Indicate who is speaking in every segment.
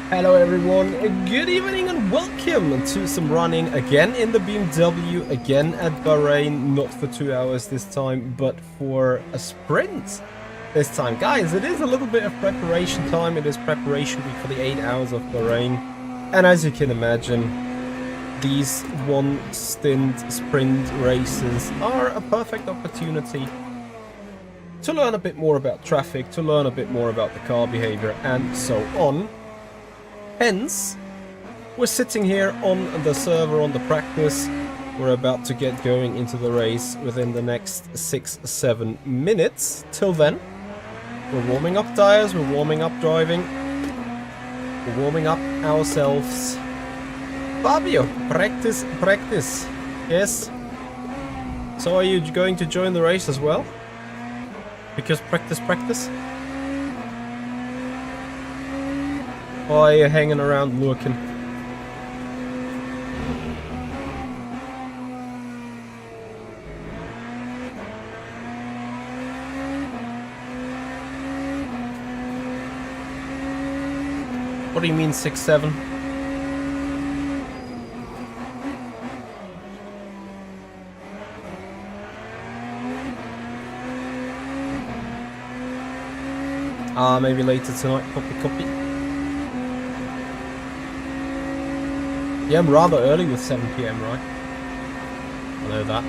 Speaker 1: Hello everyone, good evening and welcome to some running again in the BMW, again at Bahrain, not for 2 hours this time, but for a sprint this time. Guys, it is a little bit of preparation time, it is preparation week for the 8 hours of Bahrain, and as you can imagine, these one stint sprint races are a perfect opportunity to learn a bit more about traffic, to learn a bit more about the car behavior and so on. Hence, we're sitting here on the server, on the practice. We're about to get going into the race within the next 6-7 minutes. Till then, we're warming up tires, we're warming up driving, we're warming up ourselves. Fabio, practice, practice. Yes. So are you going to join the race as well? Because practice, practice? Or are you hanging around lurking? What do you mean 6-7? Maybe later tonight. Copy, copy. Yeah, I'm rather early with 7 PM, right? I know that.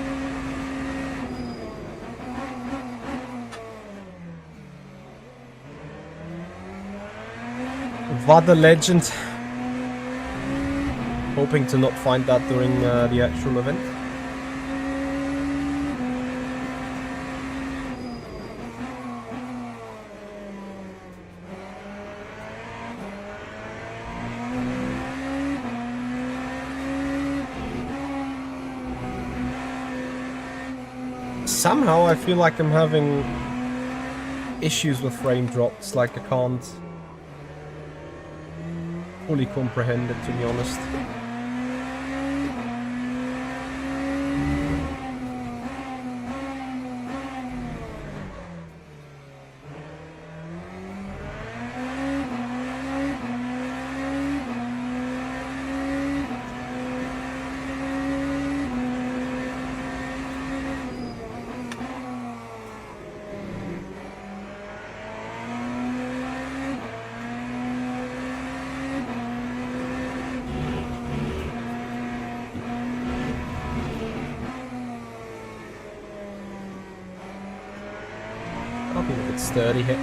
Speaker 1: What a legend. Hoping to not find that during the actual event. Somehow I feel like I'm having issues with frame drops, like I can't fully comprehend it, to be honest. I'll be a bit sturdy here.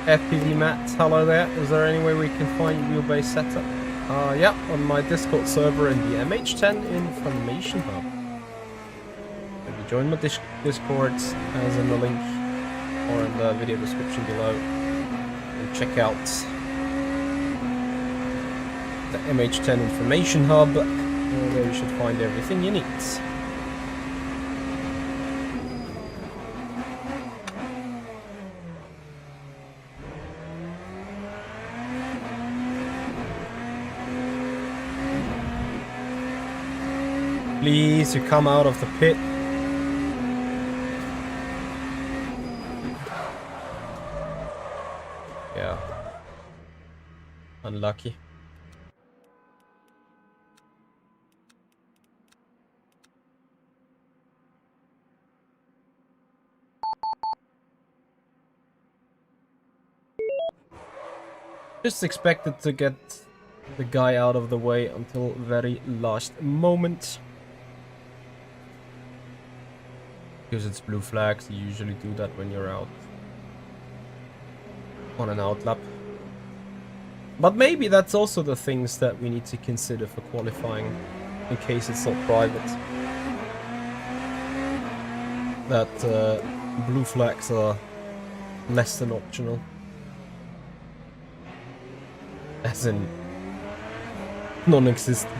Speaker 1: FPV Matt, hello there. Is there any way we can find your wheelbase setup? Yeah, on my Discord server in the MH10 Information Hub. Maybe join my Discord as in the link or in the video description below. And check out the MH10 Information Hub, where you should find everything you need. Please, you come out of the pit. Yeah. Unlucky. Just expected to get the guy out of the way until very last moment. Because it's blue flags, you usually do that when you're out on an outlap. But maybe that's also the things that we need to consider for qualifying, in case it's not private. That blue flags are less than optional. As in, non-existent.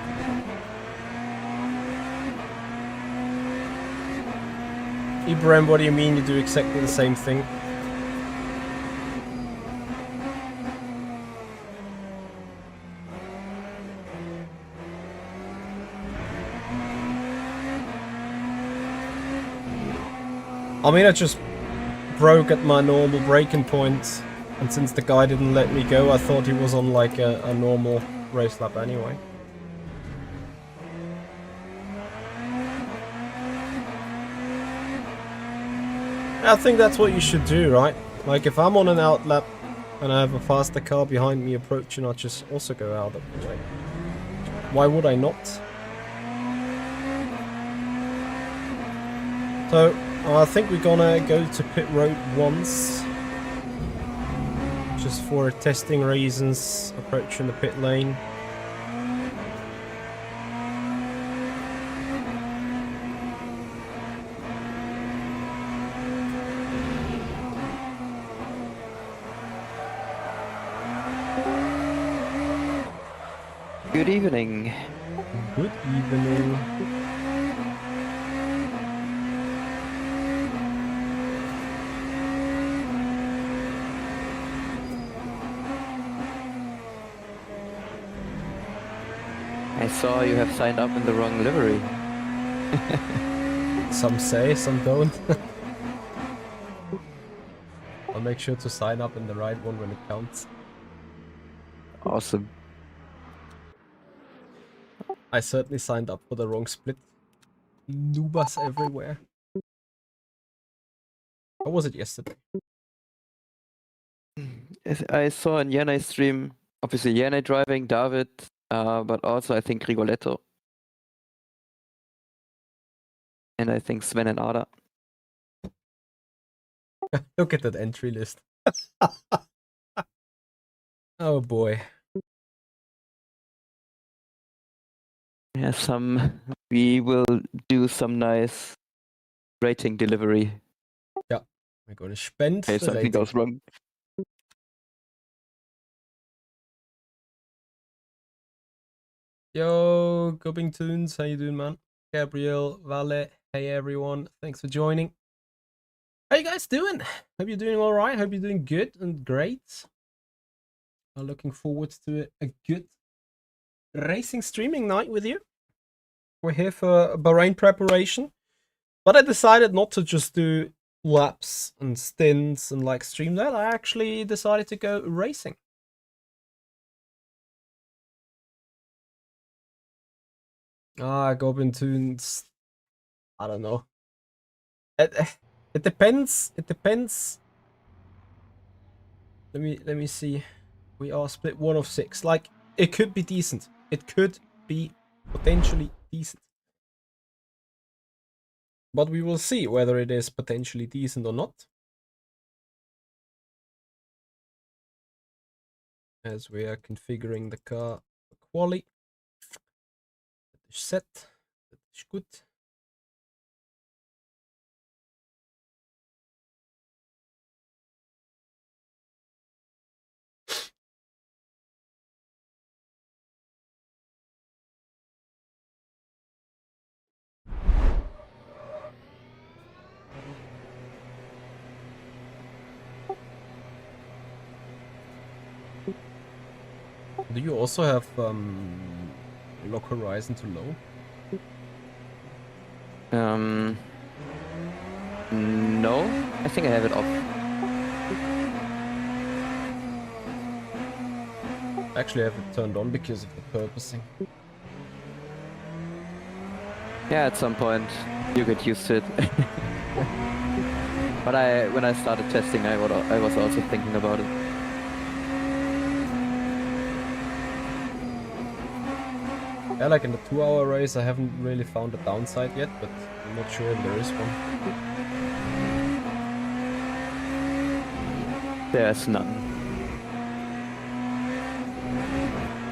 Speaker 1: Ibrahim, what do you mean you do exactly the same thing? I mean, I just broke at my normal braking point, and since the guy didn't let me go, I thought he was on like a normal race lap anyway. I think that's what you should do, right? Like, if I'm on an outlap and I have a faster car behind me approaching, I'll just also go out of the way. Why would I not? So, I think we're gonna go to pit road once. Just for testing reasons, approaching the pit lane.
Speaker 2: Good evening.
Speaker 1: Good evening.
Speaker 2: I saw you have signed up in the wrong livery.
Speaker 1: Some say, some don't. I'll make sure to sign up in the right one when it counts.
Speaker 2: Awesome.
Speaker 1: I certainly signed up for the wrong split. Noobas everywhere. How was it yesterday?
Speaker 2: I saw in Yanai stream, obviously Yanai driving, David, but also I think Rigoletto. And I think Sven and Ada.
Speaker 1: Look at that entry list. Oh boy.
Speaker 2: Yeah, we will do some nice rating delivery.
Speaker 1: Yeah, we're gonna spend
Speaker 2: Okay,
Speaker 1: the
Speaker 2: something
Speaker 1: rating.
Speaker 2: goes wrong.
Speaker 1: Yo, Gubbing Tunes, how you doing, man? Gabriel, Vale, hey everyone, thanks for joining. How you guys doing? Hope you're doing all right. Hope you're doing good and great. I'm looking forward to a good racing streaming night with you. We're here for Bahrain preparation, but I decided not to just do laps and stints and like stream that. I actually decided to go racing. Goblin Tunes. I don't know. It depends. It depends. Let me see. We are split 1 of 6. Like, it could be decent. It could be potentially decent. But we will see whether it is potentially decent or not. As we are configuring the car for quali. That is set. That is good. Do you also have lock horizon to low?
Speaker 2: No, I think I have it off.
Speaker 1: Actually, I have it turned on because of the purposing.
Speaker 2: Yeah, at some point you get used to it. But when I started testing, I was also thinking about it.
Speaker 1: Yeah, like in the 2-hour race, I haven't really found a downside yet, but I'm not sure if there is one.
Speaker 2: There's none.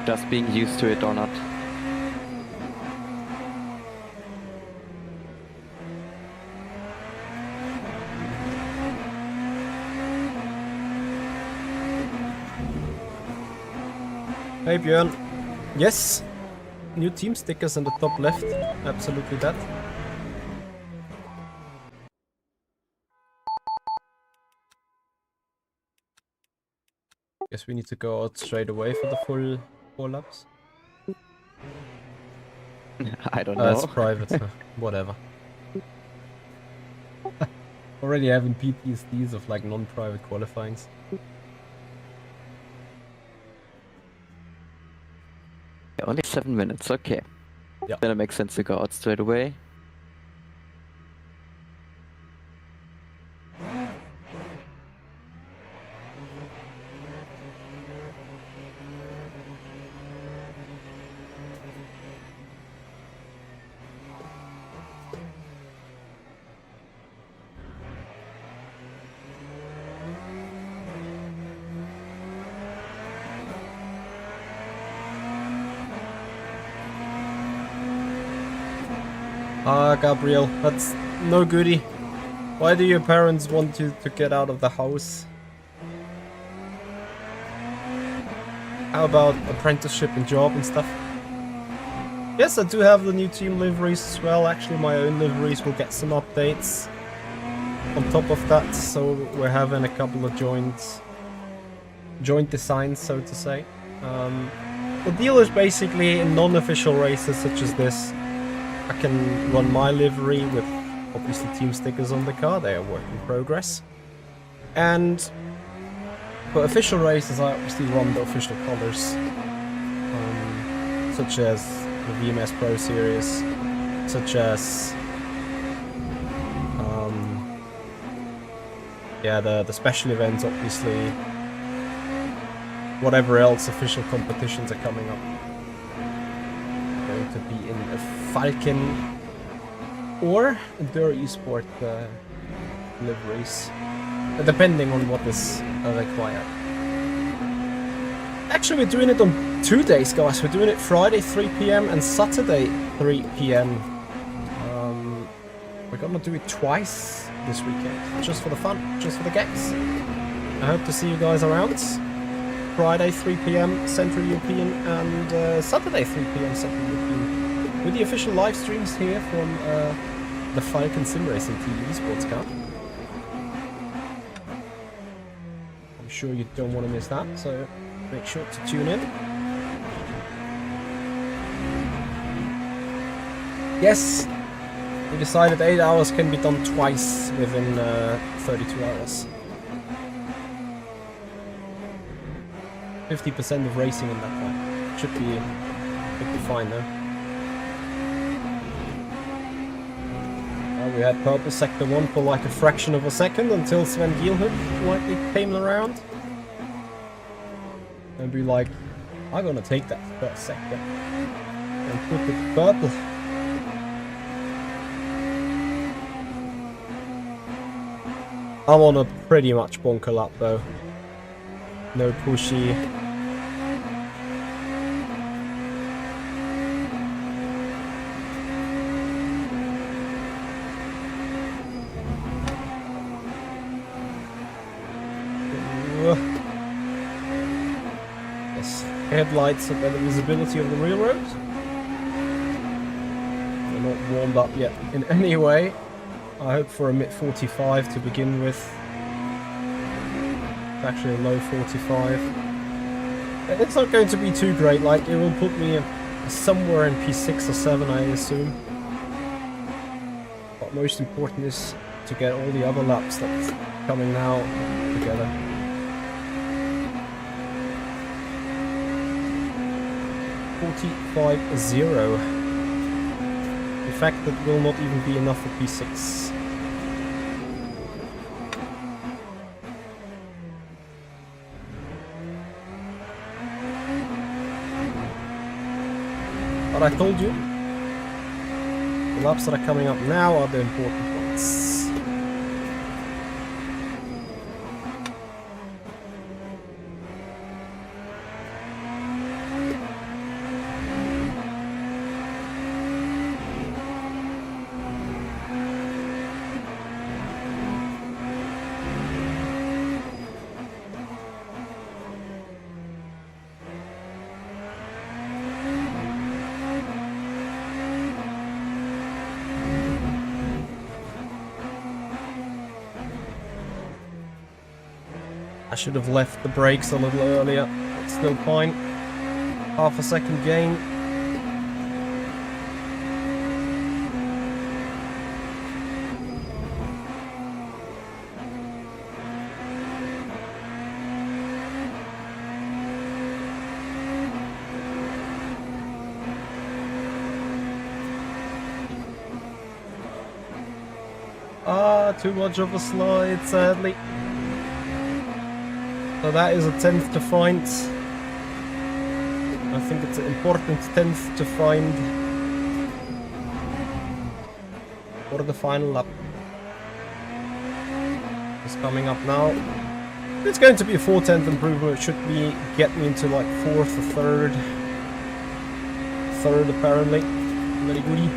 Speaker 2: Just being used to it or not.
Speaker 1: Hey Björn. Yes! New team stickers on the top left. Absolutely that. Guess we need to go out straight away for the full 4 laps.
Speaker 2: I don't know.
Speaker 1: It's private. Whatever. Already having PTSDs of like non-private qualifyings.
Speaker 2: Yeah, only 7 minutes, okay.
Speaker 1: Yeah.
Speaker 2: Then it makes sense to go out straight away.
Speaker 1: Gabriel, that's no goodie. Why do your parents want you to get out of the house? How about apprenticeship and job and stuff? Yes, I do have the new team liveries as well. Actually, my own liveries will get some updates on top of that. So we're having a couple of joint designs, so to say. The deal is basically in non-official races such as this, I can run my livery with obviously team stickers on the car. They are work in progress. And for official races, I obviously run the official colors, such as the VMS Pro Series, such as yeah, the special events, obviously. Whatever else official competitions are coming up. going to be in a Falcon or Enduro Esport liveries, depending on what is required. Actually, we're doing it on 2 days, guys. We're doing it Friday 3 p.m. and Saturday 3 p.m. We're gonna do it twice this weekend, just for the fun, just for the games. I hope to see you guys around. Friday 3 p.m. Central European and Saturday 3 p.m. Central European, with the official live streams here from the Falcon Simracing TV Sports Cup. I'm sure you don't want to miss that, so make sure to tune in. Yes, we decided 8 hours can be done twice within 32 hours. 50% of racing in that time. Should be fine though. We had purple sector 1 for like a fraction of a second until Sven Gielhood likely came around. And be like, I'm gonna take that first sector and put it purple. I'm on a pretty much bonker lap though. No pushy. Yes, headlights are better visibility of the real road. They're not warmed up yet in any way. I hope for a mid 45 to begin with. Actually a low 45. It's not going to be too great, like it will put me somewhere in P6 or 7 I assume. But most important is to get all the other laps that's coming now together. .45.0. In fact, that will not even be enough for P6. But I told you, the laps that are coming up now are the important ones. I should have left the brakes a little earlier. It's still fine. Half a second gain. Too much of a slide, sadly. So that is a 10th to find. I think it's an important 10th to find for the final lap. It's coming up now. It's going to be a 4/10 improvement. It should be get me into like 4th or 3rd. 3rd apparently. Very goody.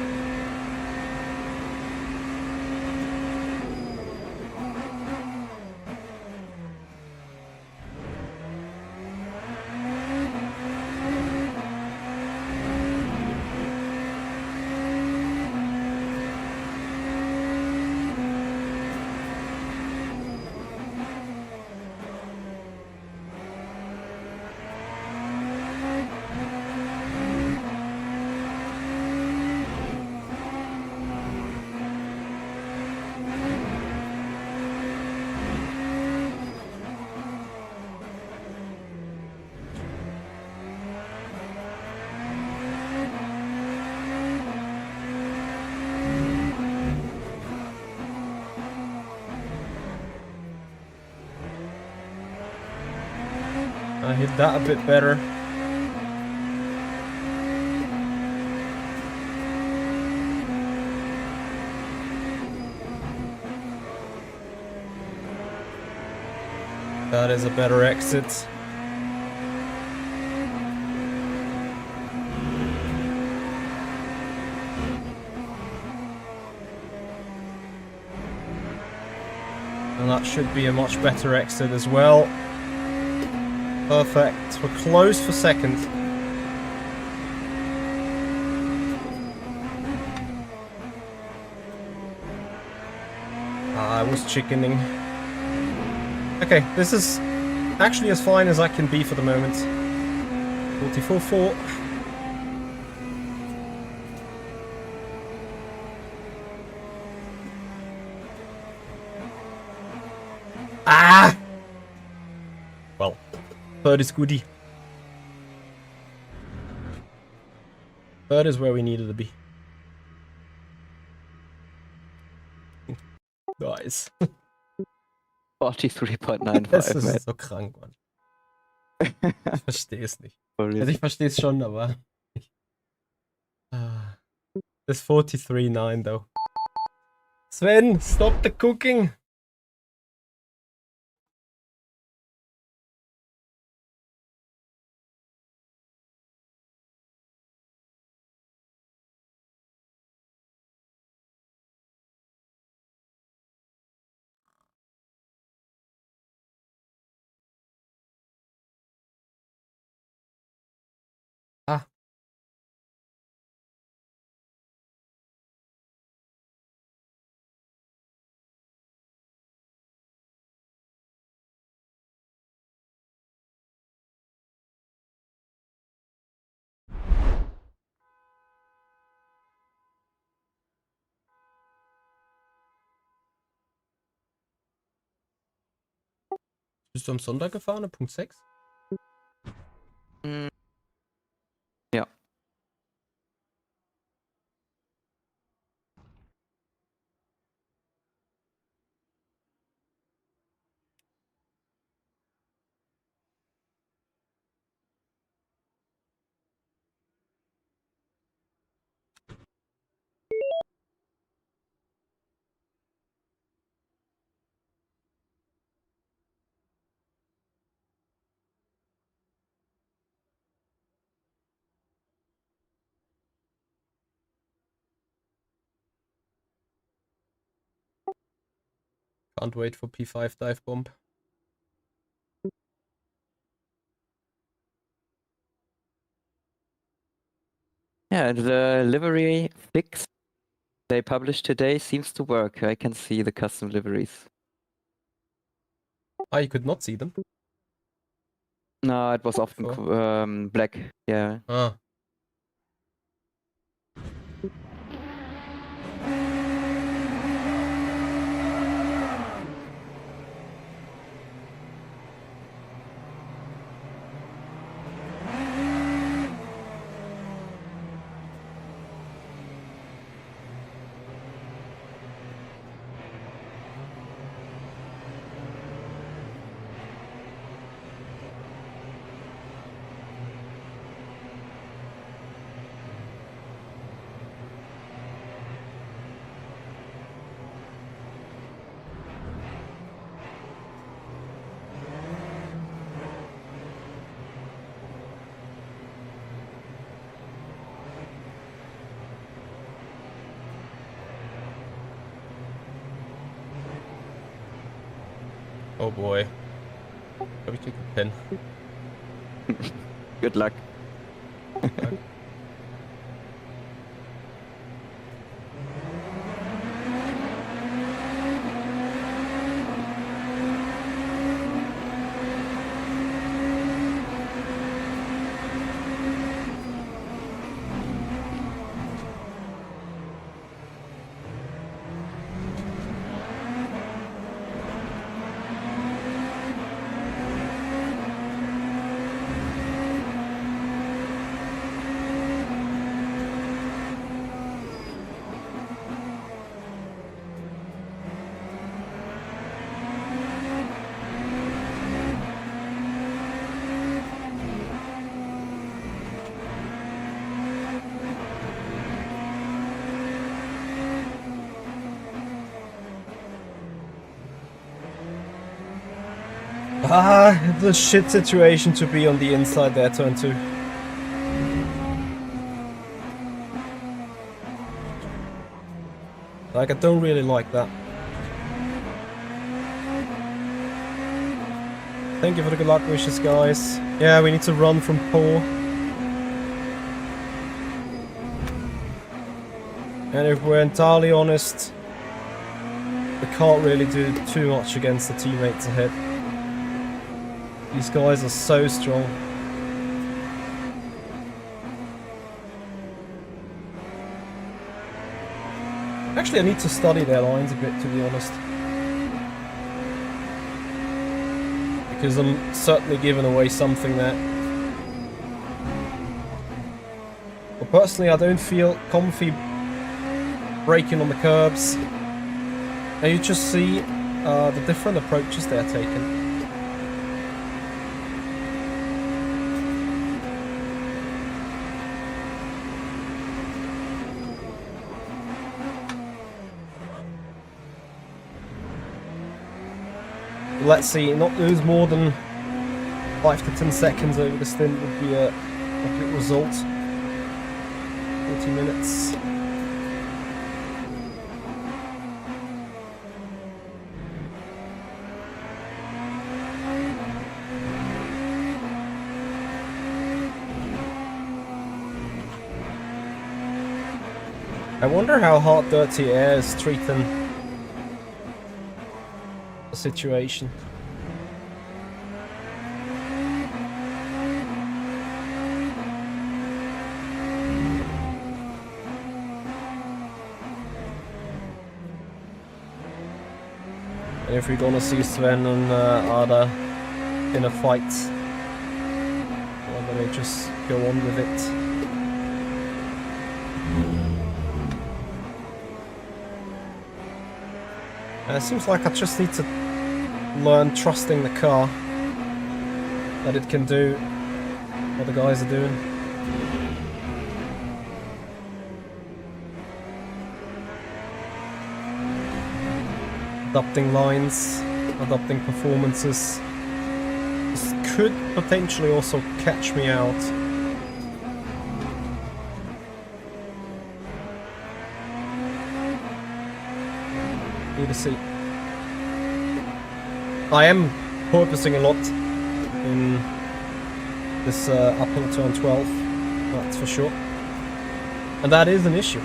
Speaker 1: I hit that a bit better. That is a better exit. And that should be a much better exit as well. Perfect. We're close for second. I was chickening. Okay, this is actually as fine as I can be for the moment. 44.4. Ah! Well, third is goodie. Third is where we needed to be. Nice.
Speaker 2: 43.95,
Speaker 1: Das ist
Speaker 2: man.
Speaker 1: so krank, Mann. Ich verstehe es nicht.
Speaker 2: Sorry.
Speaker 1: Also ich verstehe es schon, aber... This 43.9 though. Sven, stop the cooking! Ah. Bist du am Sonntag gefahren, Punkt 6?
Speaker 2: Ja.
Speaker 1: Can't wait for P5 dive bomb.
Speaker 2: Yeah, the livery fix they published today seems to work. I can see the custom liveries.
Speaker 1: Ah, you could not see them?
Speaker 2: No, it was often black. Yeah.
Speaker 1: Ah. Oh boy. Shall we take a pen?
Speaker 2: Good luck.
Speaker 1: The shit situation to be on the inside there, turn 2. Like, I don't really like that. Thank you for the good luck wishes, guys. Yeah, we need to run from pole. And if we're entirely honest, we can't really do too much against the teammates ahead. These guys are so strong. Actually, I need to study their lines a bit, to be honest. Because I'm certainly giving away something there. But personally, I don't feel comfy braking on the curbs. And you just see the different approaches they're taking. Let's see, not lose more than 5 to 10 seconds over the stint would be a good result. 40 minutes. I wonder how hard Dirty Air is treating the situation. And if we're gonna see Sven and Ada in a fight, or they just go on with it. It seems like I just need to learn trusting the car, that it can do what the guys are doing. Adopting lines, adopting performances. This could potentially also catch me out. Need to see. I am porpoising a lot in this uphill turn 12, that's for sure. And that is an issue.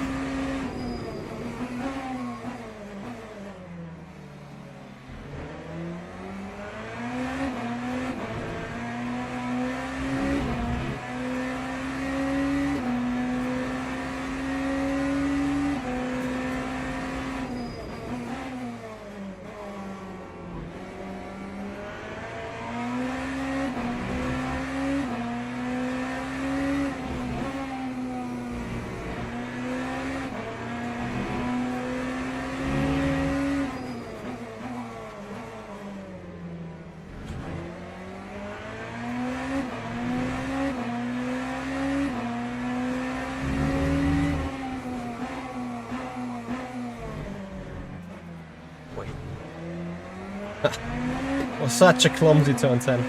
Speaker 1: Was such a clumsy turn 10.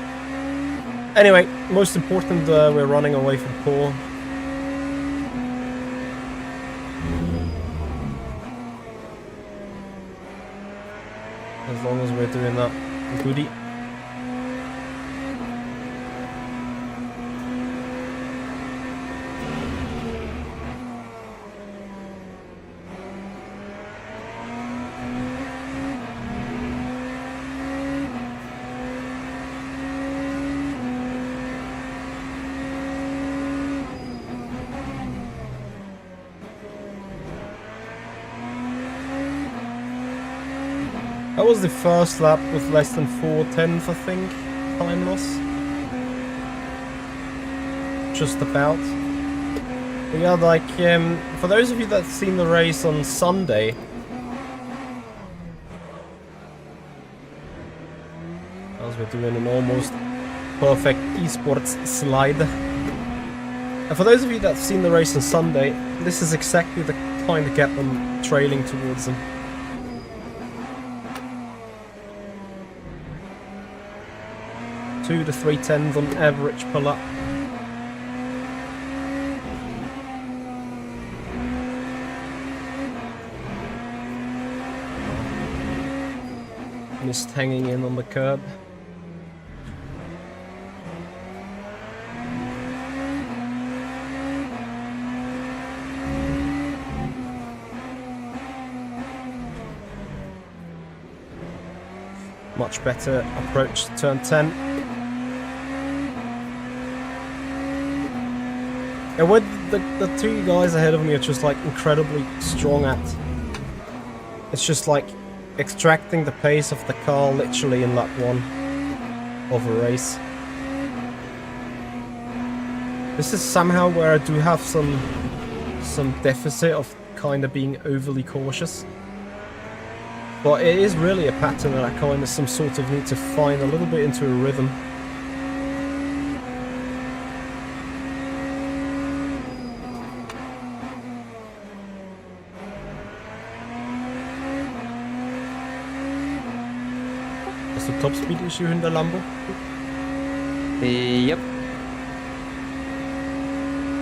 Speaker 1: Anyway, most important, we're running away from pole. As long as we're doing that, goodie. That was the first lap with less than 4/10, I think, time loss. Just about. But yeah, like, for those of you that have seen the race on Sunday, as we're doing an almost perfect esports slide. And for those of you that have seen the race on Sunday, this is exactly the time to get them trailing towards them. 2 to 3 tenths on average per lap. Just hanging in on the curb. Much better approach to turn 10. And what the two guys ahead of me are just like incredibly strong at. It's just like extracting the pace of the car literally in lap 1 of a race. This is somehow where I do have some deficit of kind of being overly cautious. But it is really a pattern that I kind of some sort of need to find a little bit into a rhythm. Is the top speed issue in the Lambo?
Speaker 2: Yep.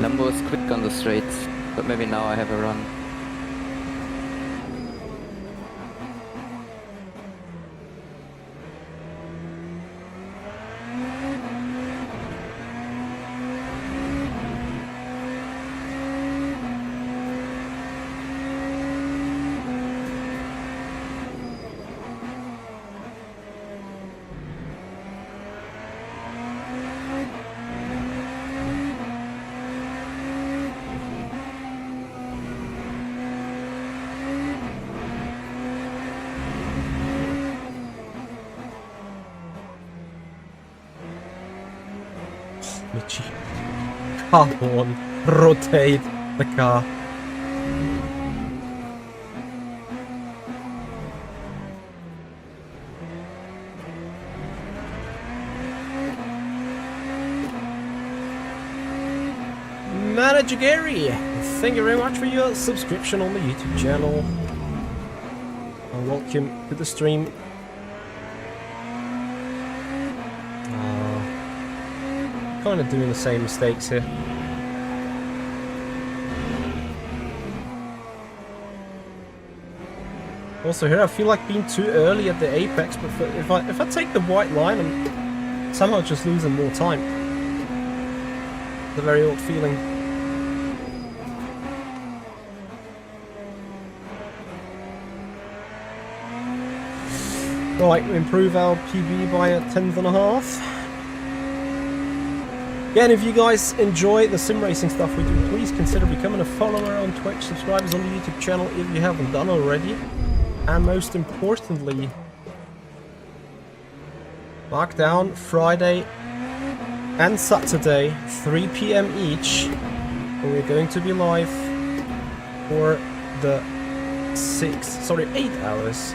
Speaker 2: Lambo is quick on the straights, but maybe now I have a run.
Speaker 1: Mitchy. Come on, rotate the car. Manager Gary, thank you very much for your subscription on the YouTube channel. And welcome to the stream. Kind of doing the same mistakes here. Also here I feel like being too early at the apex, but if I take the white line, I'm somehow just losing more time. It's a very odd feeling. Right, we improve our PB by a tenth and a half. Yeah, and if you guys enjoy the sim racing stuff we do, please consider becoming a follower on Twitch, subscribers on the YouTube channel if you haven't done already. And most importantly, mark down Friday and Saturday, 3 PM each, where we're going to be live for the 8 hours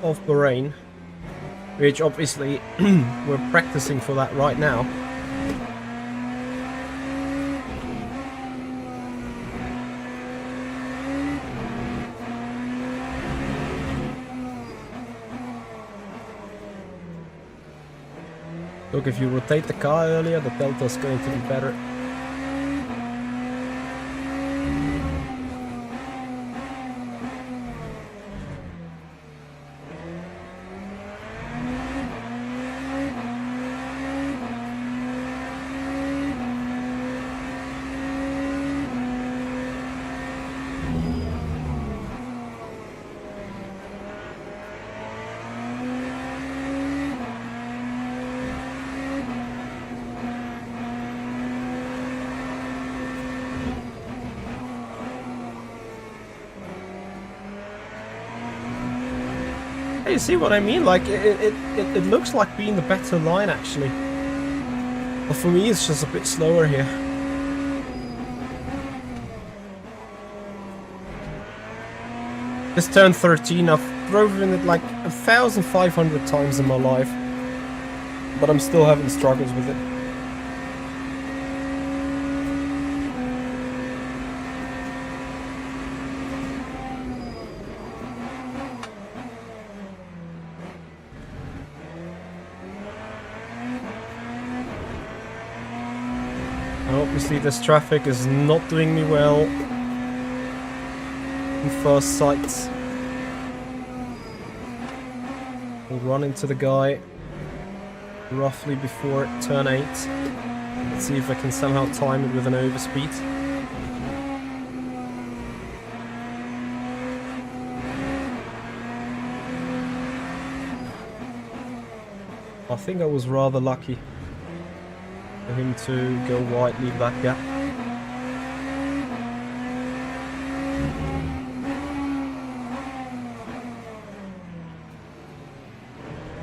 Speaker 1: of Bahrain. Which obviously we're practicing for that right now. Look, if you rotate the car earlier, the delta's going to be better. You see what I mean? Like, it looks like being the better line, actually. But for me, it's just a bit slower here. This turn 13, I've driven it like 1,500 times in my life. But I'm still having struggles with it. Obviously this traffic is not doing me well in first sight. We'll run into the guy roughly before turn 8. Let's see if I can somehow time it with an overspeed. I think I was rather lucky for him to go wide, leave that gap.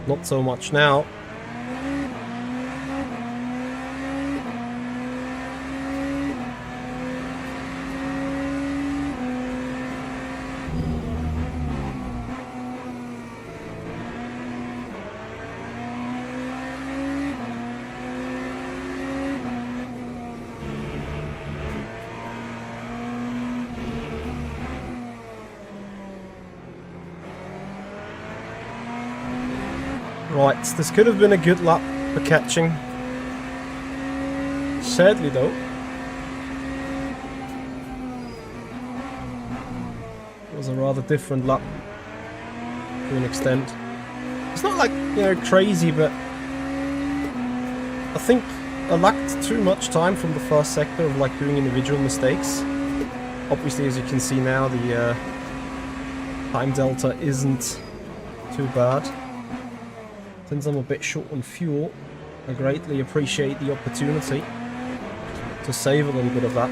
Speaker 1: Not so much now. Right, this could have been a good lap for catching. Sadly though, it was a rather different lap to an extent. It's not like, you know, crazy, but I think I lacked too much time from the first sector of like doing individual mistakes. Obviously, as you can see now, the time delta isn't too bad. Since I'm a bit short on fuel, I greatly appreciate the opportunity to save a little bit of that.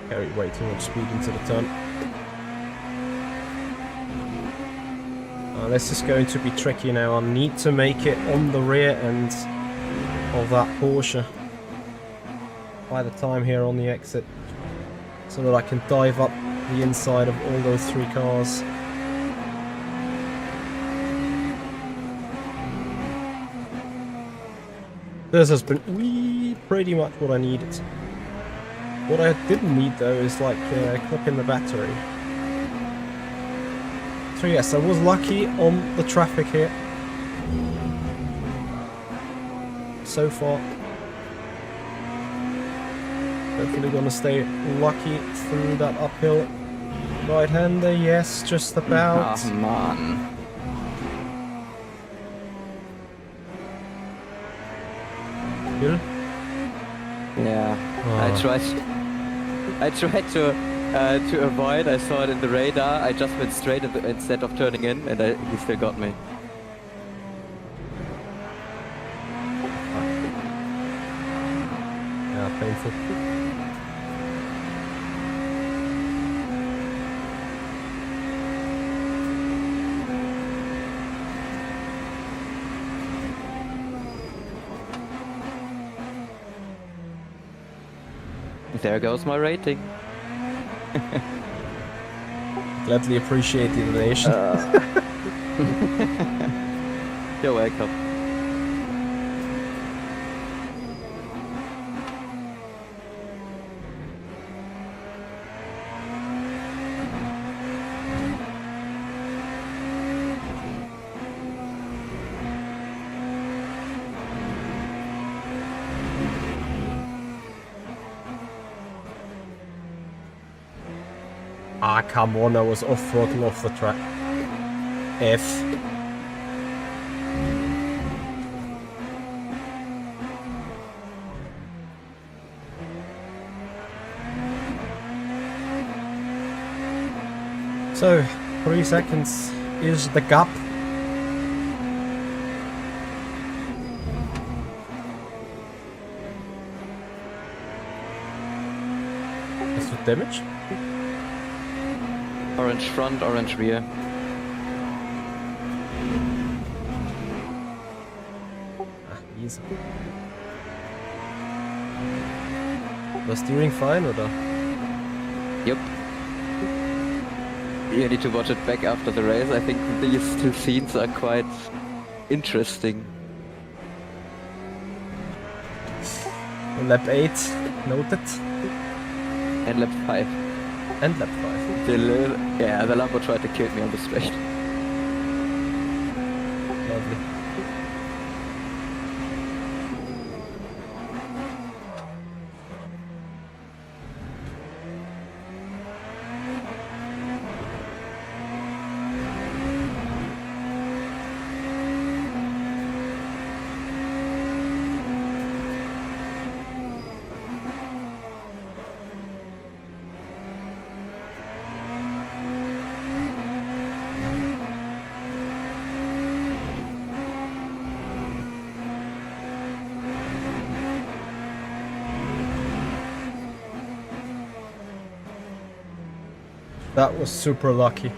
Speaker 1: Carried way too much speed into the turn. This is going to be tricky now. I need to make it on the rear end of that Porsche by the time here on the exit, so that I can dive up the inside of all those three cars. This has been pretty much what I needed. What I didn't need though is like clipping the battery. So yes, I was lucky on the traffic here so far. Hopefully gonna stay lucky through that uphill. Right-hander, yes, just about.
Speaker 2: Oh, man.
Speaker 1: Good?
Speaker 2: Yeah,
Speaker 1: Oh.
Speaker 2: I tried to avoid. I saw it in the radar. I just went straight instead of turning in, and he still got me.
Speaker 1: Yeah, painful.
Speaker 2: There goes my rating.
Speaker 1: Gladly appreciate the donation.
Speaker 2: You're welcome.
Speaker 1: Ah, come on, I was off-throttle off the track. F. So, 3 seconds is the gap. Is it damage?
Speaker 2: Orange front, orange rear.
Speaker 1: Ah, easy. The steering fine, oder?
Speaker 2: Yep. You need to watch it back after the race. I think these two scenes are quite interesting.
Speaker 1: Lap 8, noted.
Speaker 2: And lap 5.
Speaker 1: And lap 5.
Speaker 2: The Lambo tried to kill me on the straight.
Speaker 1: Lovely. That was super lucky.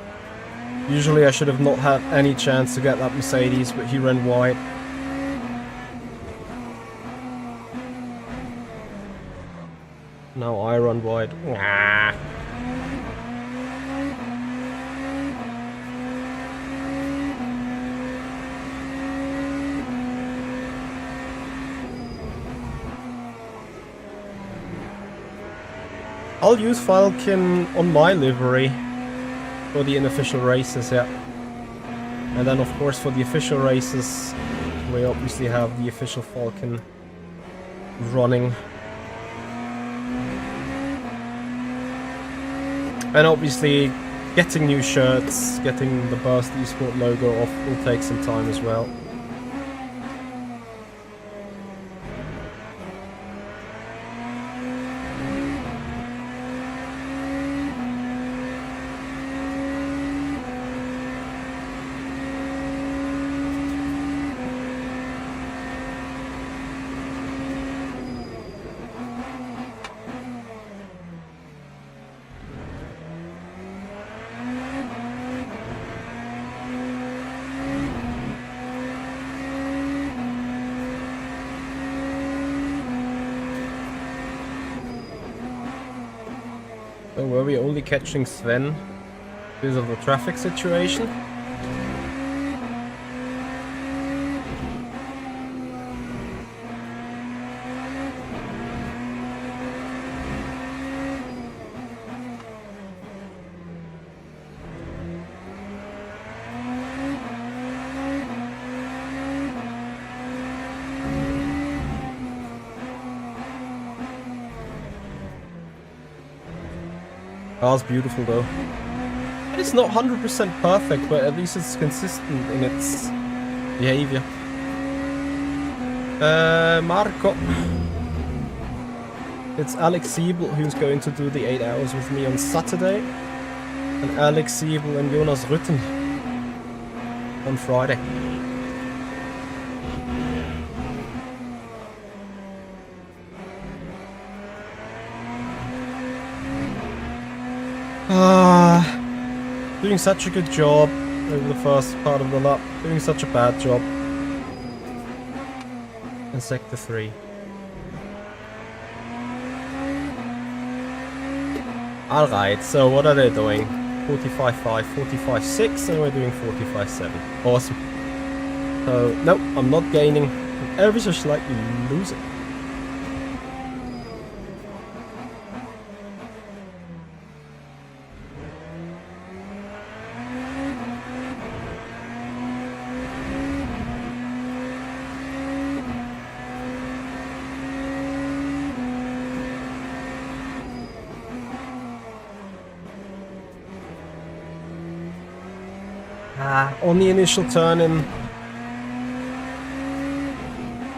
Speaker 1: Usually I should have not had any chance to get that Mercedes, but he ran wide. Now I run wide. Nah. I'll use Falcon on my livery for the unofficial races, yeah. And then of course for the official races, we obviously have the official Falcon running. And obviously getting new shirts, getting the Burst Esport logo off will take some time as well. So were we only catching Sven because of the traffic situation? Car's beautiful though. It's not 100% perfect, but at least it's consistent in its behavior. Marco. It's Alex Siebel who's going to do the 8 hours with me on Saturday. And Alex Siebel and Jonas Rutten on Friday. Doing such a good job over the first part of the lap, doing such a bad job in Sector 3. Alright, so what are they doing? 45.5, 45.6, and we're doing 45.7. Awesome. So, nope, I'm not gaining. I'm ever so slightly losing. On the initial turn-in,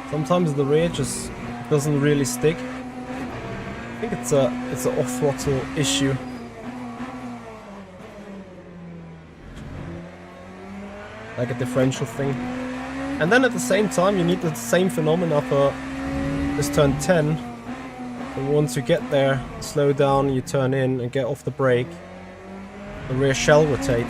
Speaker 1: sometimes the rear just doesn't really stick. I think it's an off-throttle issue. Like a differential thing. And then at the same time you need the same phenomena for this turn 10. And once you get there, slow down, you turn in and get off the brake, the rear shall rotate.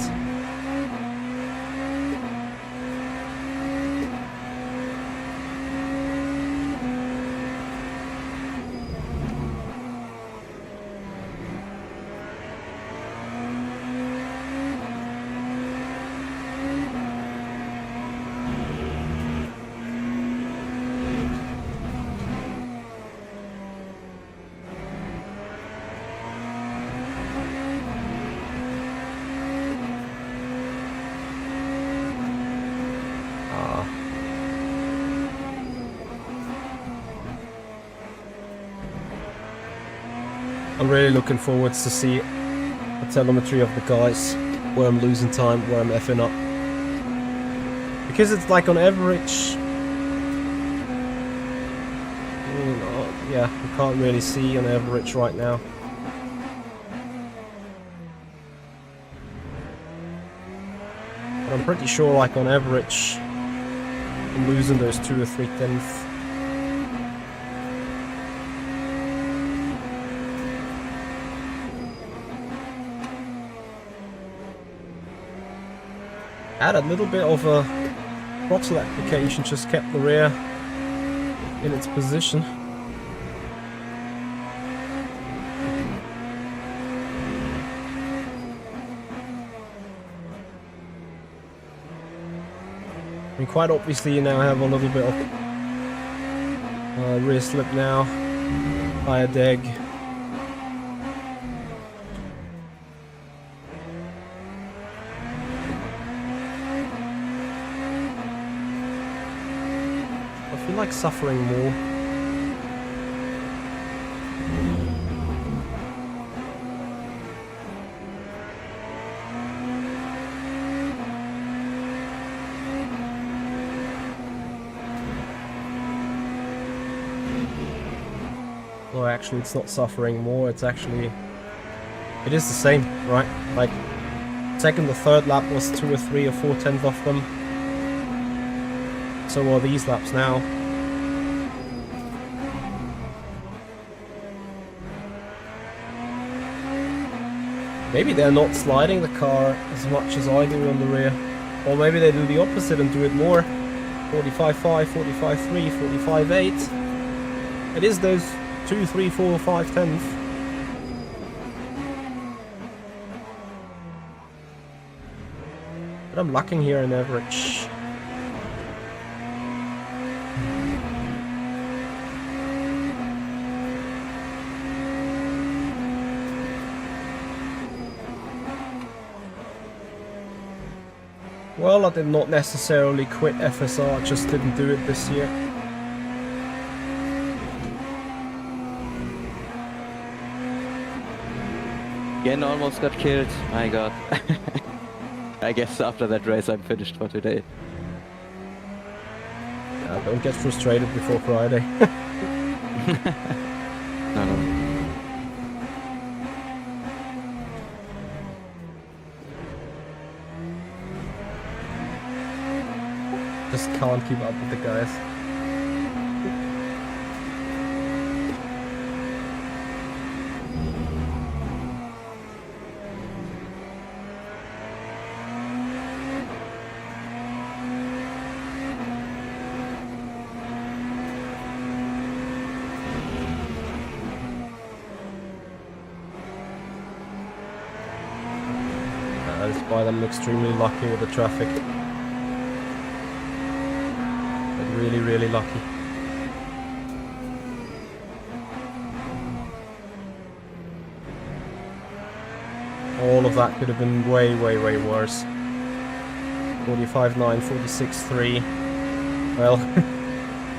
Speaker 1: I'm really looking forward to see the telemetry of the guys, where I'm losing time, where I'm effing up. Because it's like on average, you know, yeah, you can't really see on average right now. But I'm pretty sure like on average, I'm losing those 2 or 3 tenths. Had a little bit of a throttle application, just kept the rear in its position. I mean, quite obviously you now have a little bit of rear slip now, higher deg. I feel like suffering more. Well, actually, it's not suffering more, it's actually... It is the same, right? Like, second or third lap was 2 or 3 or 4 tenths off them. So are these laps now. Maybe they're not sliding the car as much as I do on the rear. Or maybe they do the opposite and do it more. 45.5, 45.3, 45.8. It is those 2, 3, 4, 5 tenths. But I'm lacking here in average. Well, I did not necessarily quit FSR, I just didn't do it this year.
Speaker 2: Again, almost got killed. My god. I guess after that race I'm finished for today.
Speaker 1: Don't get frustrated before Friday.
Speaker 2: No.
Speaker 1: Just can't keep up with the guys. That's why I'm extremely lucky with the traffic. But really, really lucky. All of that could have been way, way, way worse. 45.9, 46.3. Well,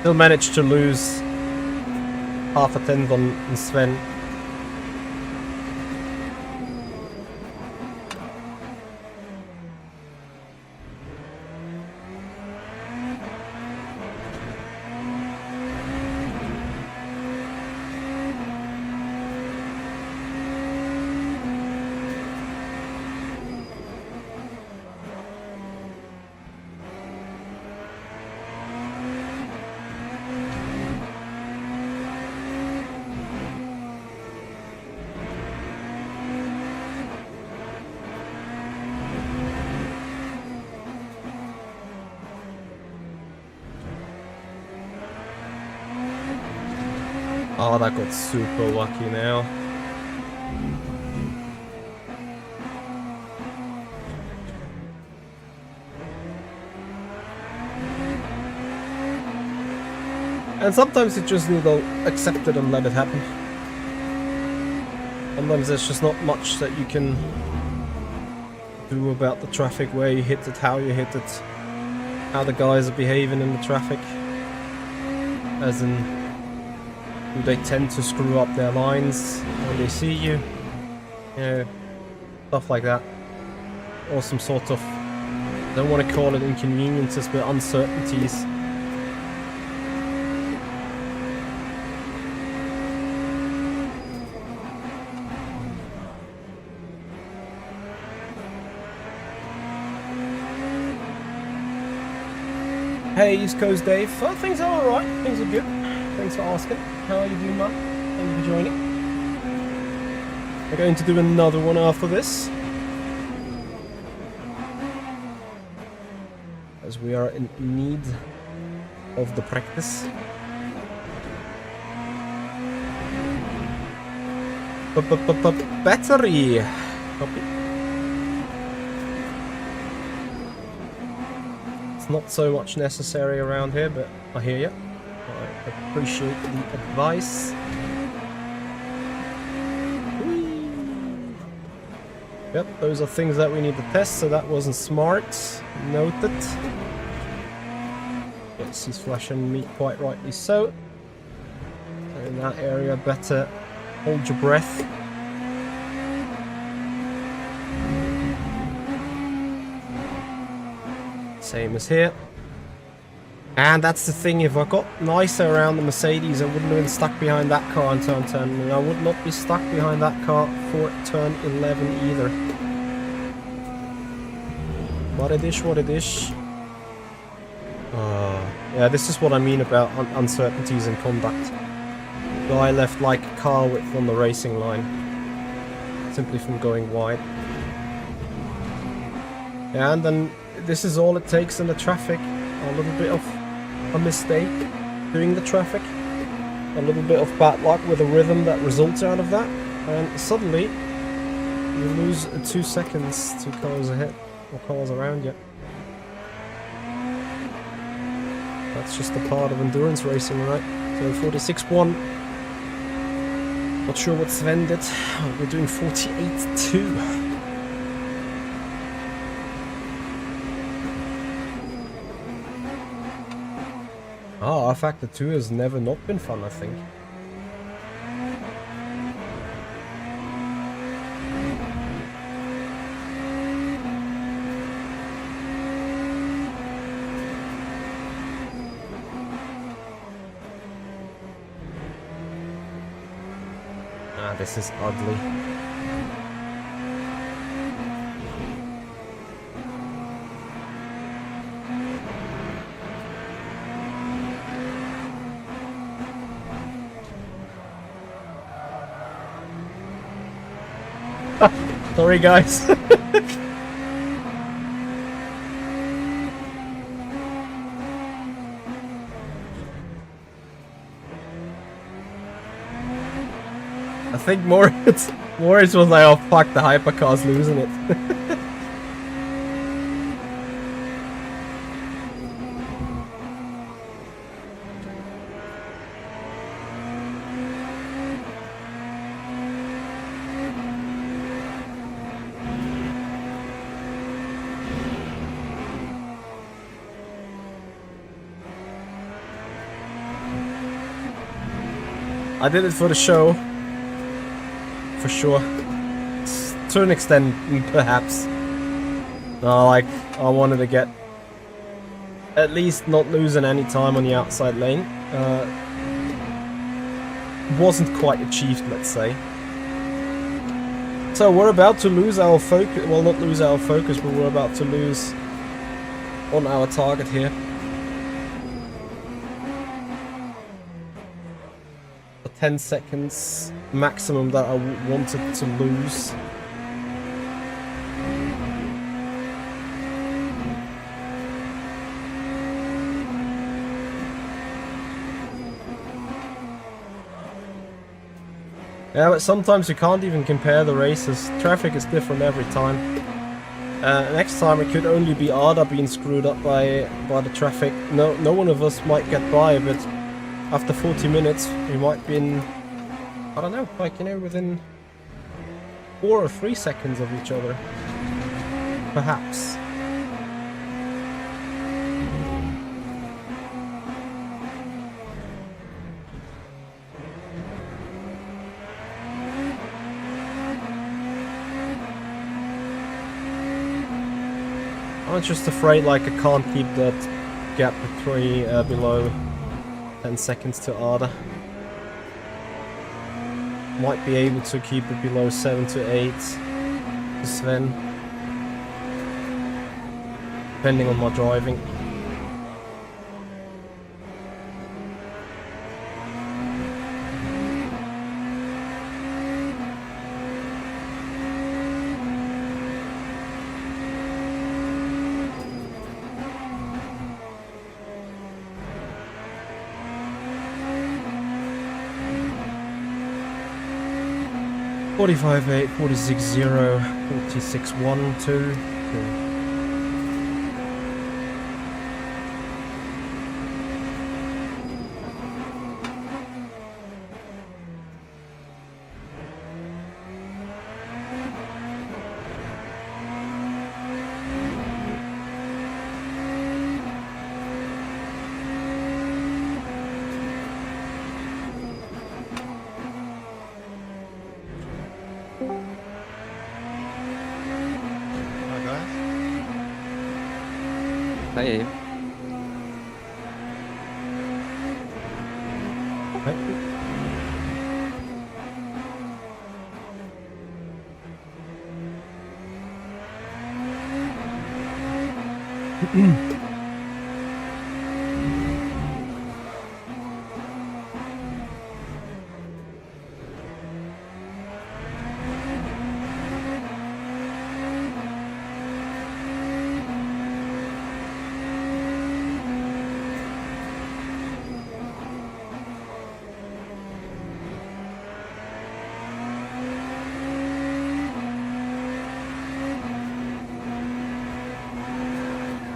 Speaker 1: still managed to lose half a tenth on Sven. Oh, that got super lucky now. And sometimes you just need to accept it and let it happen. Sometimes there's just not much that you can do about the traffic, where you hit it, how you hit it, how the guys are behaving in the traffic. As in, Do they tend to screw up their lines when they see you? You know, stuff like that. Or some sort of, I don't want to call it inconveniences, but uncertainties. Hey, East Coast Dave. Oh, things are alright. Things are good. Thanks for asking. How are you doing, man? Thank you for joining. We're going to do another one after this, as we are in need of the practice. Battery. Copy. It's not so much necessary around here, but I hear you. I appreciate the advice. Whee. Yep, those are things that we need to test, so that wasn't smart. Noted. Yes, he's flashing me quite rightly so. In that area, better hold your breath. Same as here. And that's the thing, if I got nicer around the Mercedes, I wouldn't have been stuck behind that car on turn 10, and I would not be stuck behind that car for turn 11 either. What a dish, what a dish. Yeah, this is what I mean about uncertainties in conduct. Guy left like a car width on the racing line, simply from going wide. Yeah, and then this is all it takes in the traffic. A little bit of a mistake doing the traffic, a little bit of bad luck with a rhythm that results out of that, and suddenly you lose 2 seconds to cars ahead or cars around you. That's just a part of endurance racing, right? So 46.1. Not sure what Sven did. We're doing 48.2. Ah, Factor 2 has never not been fun, I think. Ah, this is ugly. Sorry, guys. I think Moritz was like, oh fuck, the Hypercar's losing it. I did it for the show. For sure. To an extent, perhaps. Like, I wanted to get at least not losing any time on the outside lane. Wasn't quite achieved, let's say. So we're about to lose our focus. Well, not lose our focus, but we're about to lose on our target here. The 10 seconds maximum that I wanted to lose. Yeah, but sometimes you can't even compare the races. Traffic is different every time. Next time it could only be Arda being screwed up by the traffic. No one of us might get by, but after 40 minutes we might be in, I don't know, like, you know, within 4 or 3 seconds of each other. Perhaps. I'm just afraid like I can't keep that gap between below 10 seconds to Ada. Might be able to keep it below 7 to 8 to Sven, depending on my driving. Forty-five 8, 46 0, 46 1 2.
Speaker 2: Hey.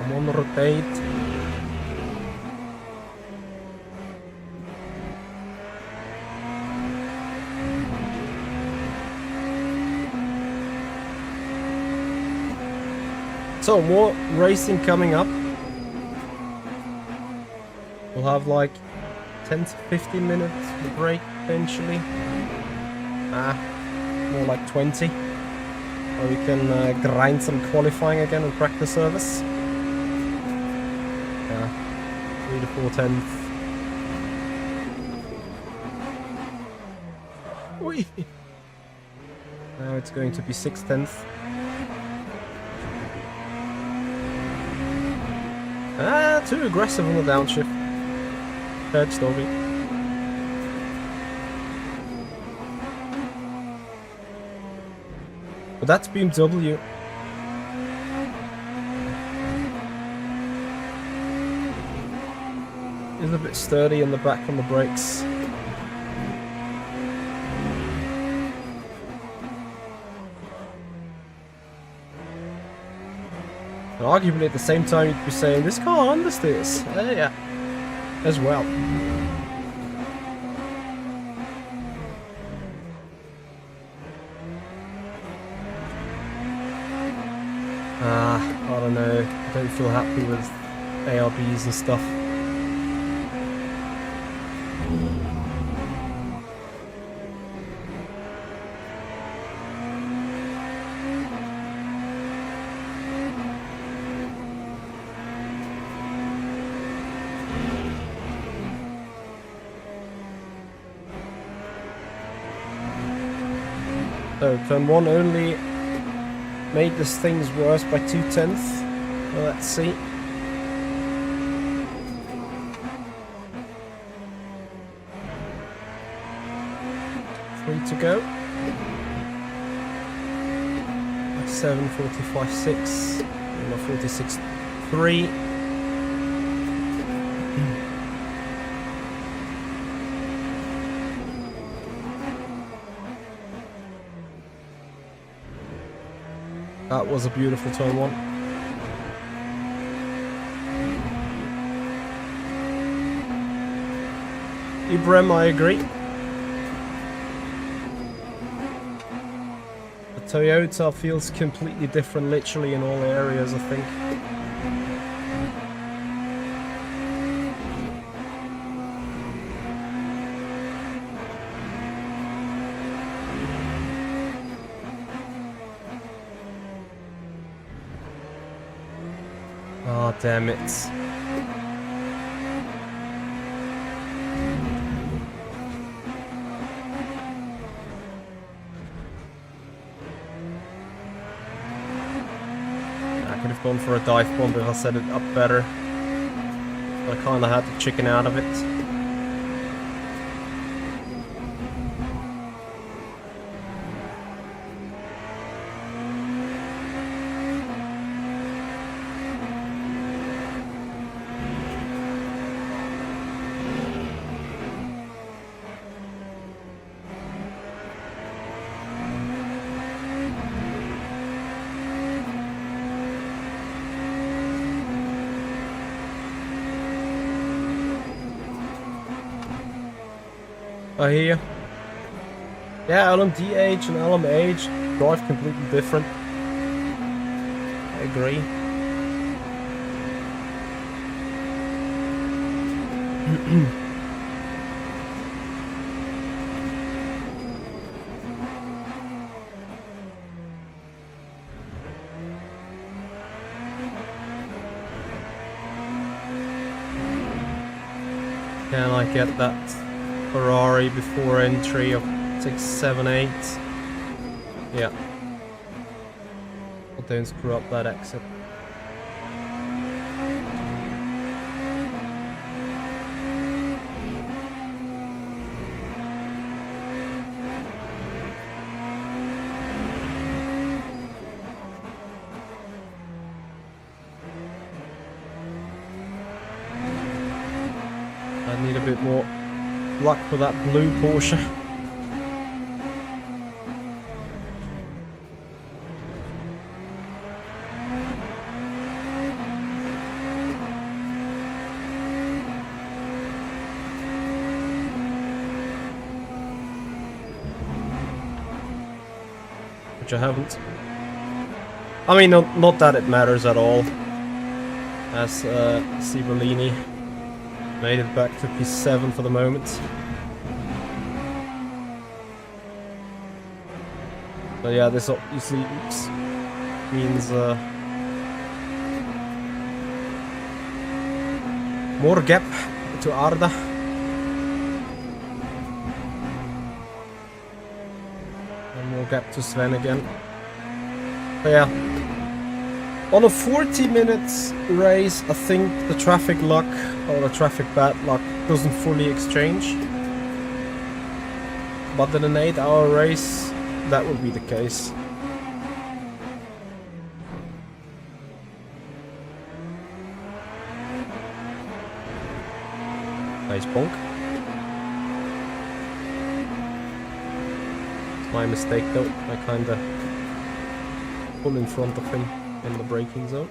Speaker 1: I'm on the rotate. So more racing coming up. We'll have like 10 to 15 minutes of break eventually. More like 20. Or we can grind some qualifying again and practice service. 3 to 4 tenths. Whee! Now it's going to be 6 tenths. Too aggressive on the downshift. Third story. But that's BMW. Is a bit sturdy in the back on the brakes. And arguably at the same time you'd be saying this car understeers. Yeah, as well. I don't know. I don't feel happy with ARBs and stuff. So turn 1 only made this things worse by 2 tenths. Well, let's see. Three to go. 7:45.6. 46.3. That was a beautiful turn 1. Ibrahim, I agree. The Toyota feels completely different literally in all areas, I think. damn it. I could have gone for a dive bomb if I set it up better. But I kind of had to chicken out of it. I hear you. Yeah, LMDH and LMH drive completely different. I agree. Can I get that Ferrari before entry of 678? Yeah. But don't screw up that exit. I need a bit more luck with that blue Porsche. Which I haven't. I mean, not that it matters at all. As Cipollini made it back to P7 for the moment. But yeah, this obviously means more gap to Arda. And more gap to Sven again. But yeah. On a 40 minutes race, I think the traffic luck or the traffic bad luck doesn't fully exchange. But in an 8-hour race, that would be the case. Nice bonk. It's my mistake though. I kinda pulled in front of him in the braking zone.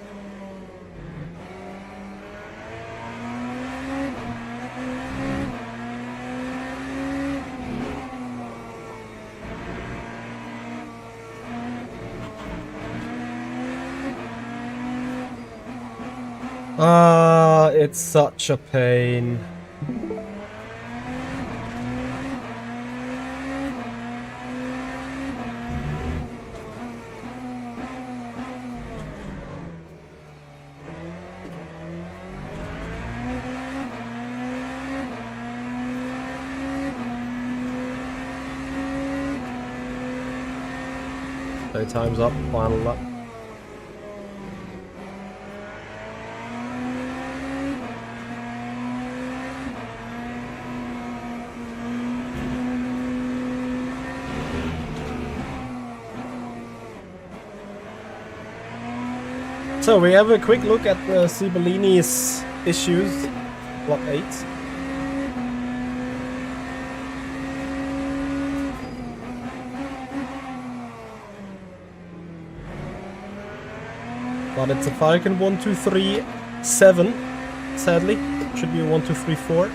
Speaker 1: It's such a pain. So time's up, final lap. So we have a quick look at the Cipollini's issues, lap 8. But it's a Falcon 1, 2, 3, 7, sadly. Should be a 1, 2, 3, 4.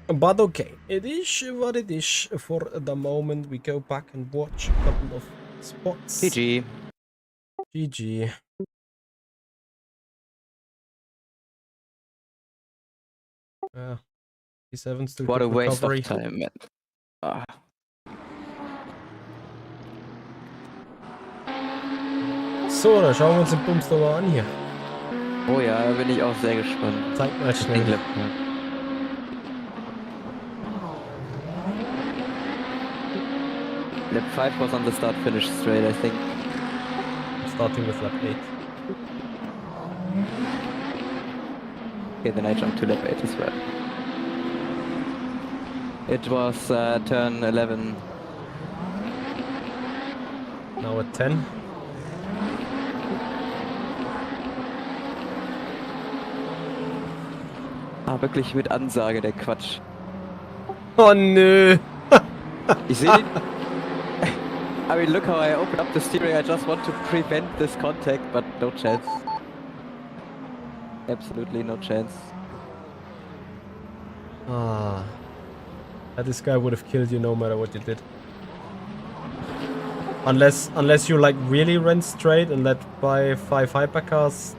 Speaker 1: But okay, it is what it is for the moment. We go back and watch a couple of spots.
Speaker 2: GG.
Speaker 1: GG. Yeah. P7 still
Speaker 2: What
Speaker 1: good
Speaker 2: a waste
Speaker 1: recovery.
Speaker 2: of time, man. Ah.
Speaker 1: So, dann schauen wir uns den Bums doch mal an hier.
Speaker 2: Oh ja, bin ich auch sehr gespannt.
Speaker 1: Zeig mal schnell.
Speaker 2: Lap 5 was on the start finish straight, I think.
Speaker 1: Starting with lap 8.
Speaker 2: Okay, then I jumped to lap 8 as well. It was turn 11.
Speaker 1: Now at 10.
Speaker 2: Ah, wirklich mit Ansage, der Quatsch.
Speaker 1: Oh nö!
Speaker 2: Ich sehe den... I mean, look how I open up the steering. I just want to prevent this contact, but no chance. Absolutely no chance.
Speaker 1: Ah. This guy would have killed you no matter what you did. Unless you like really ran straight and led by 5 hypercars,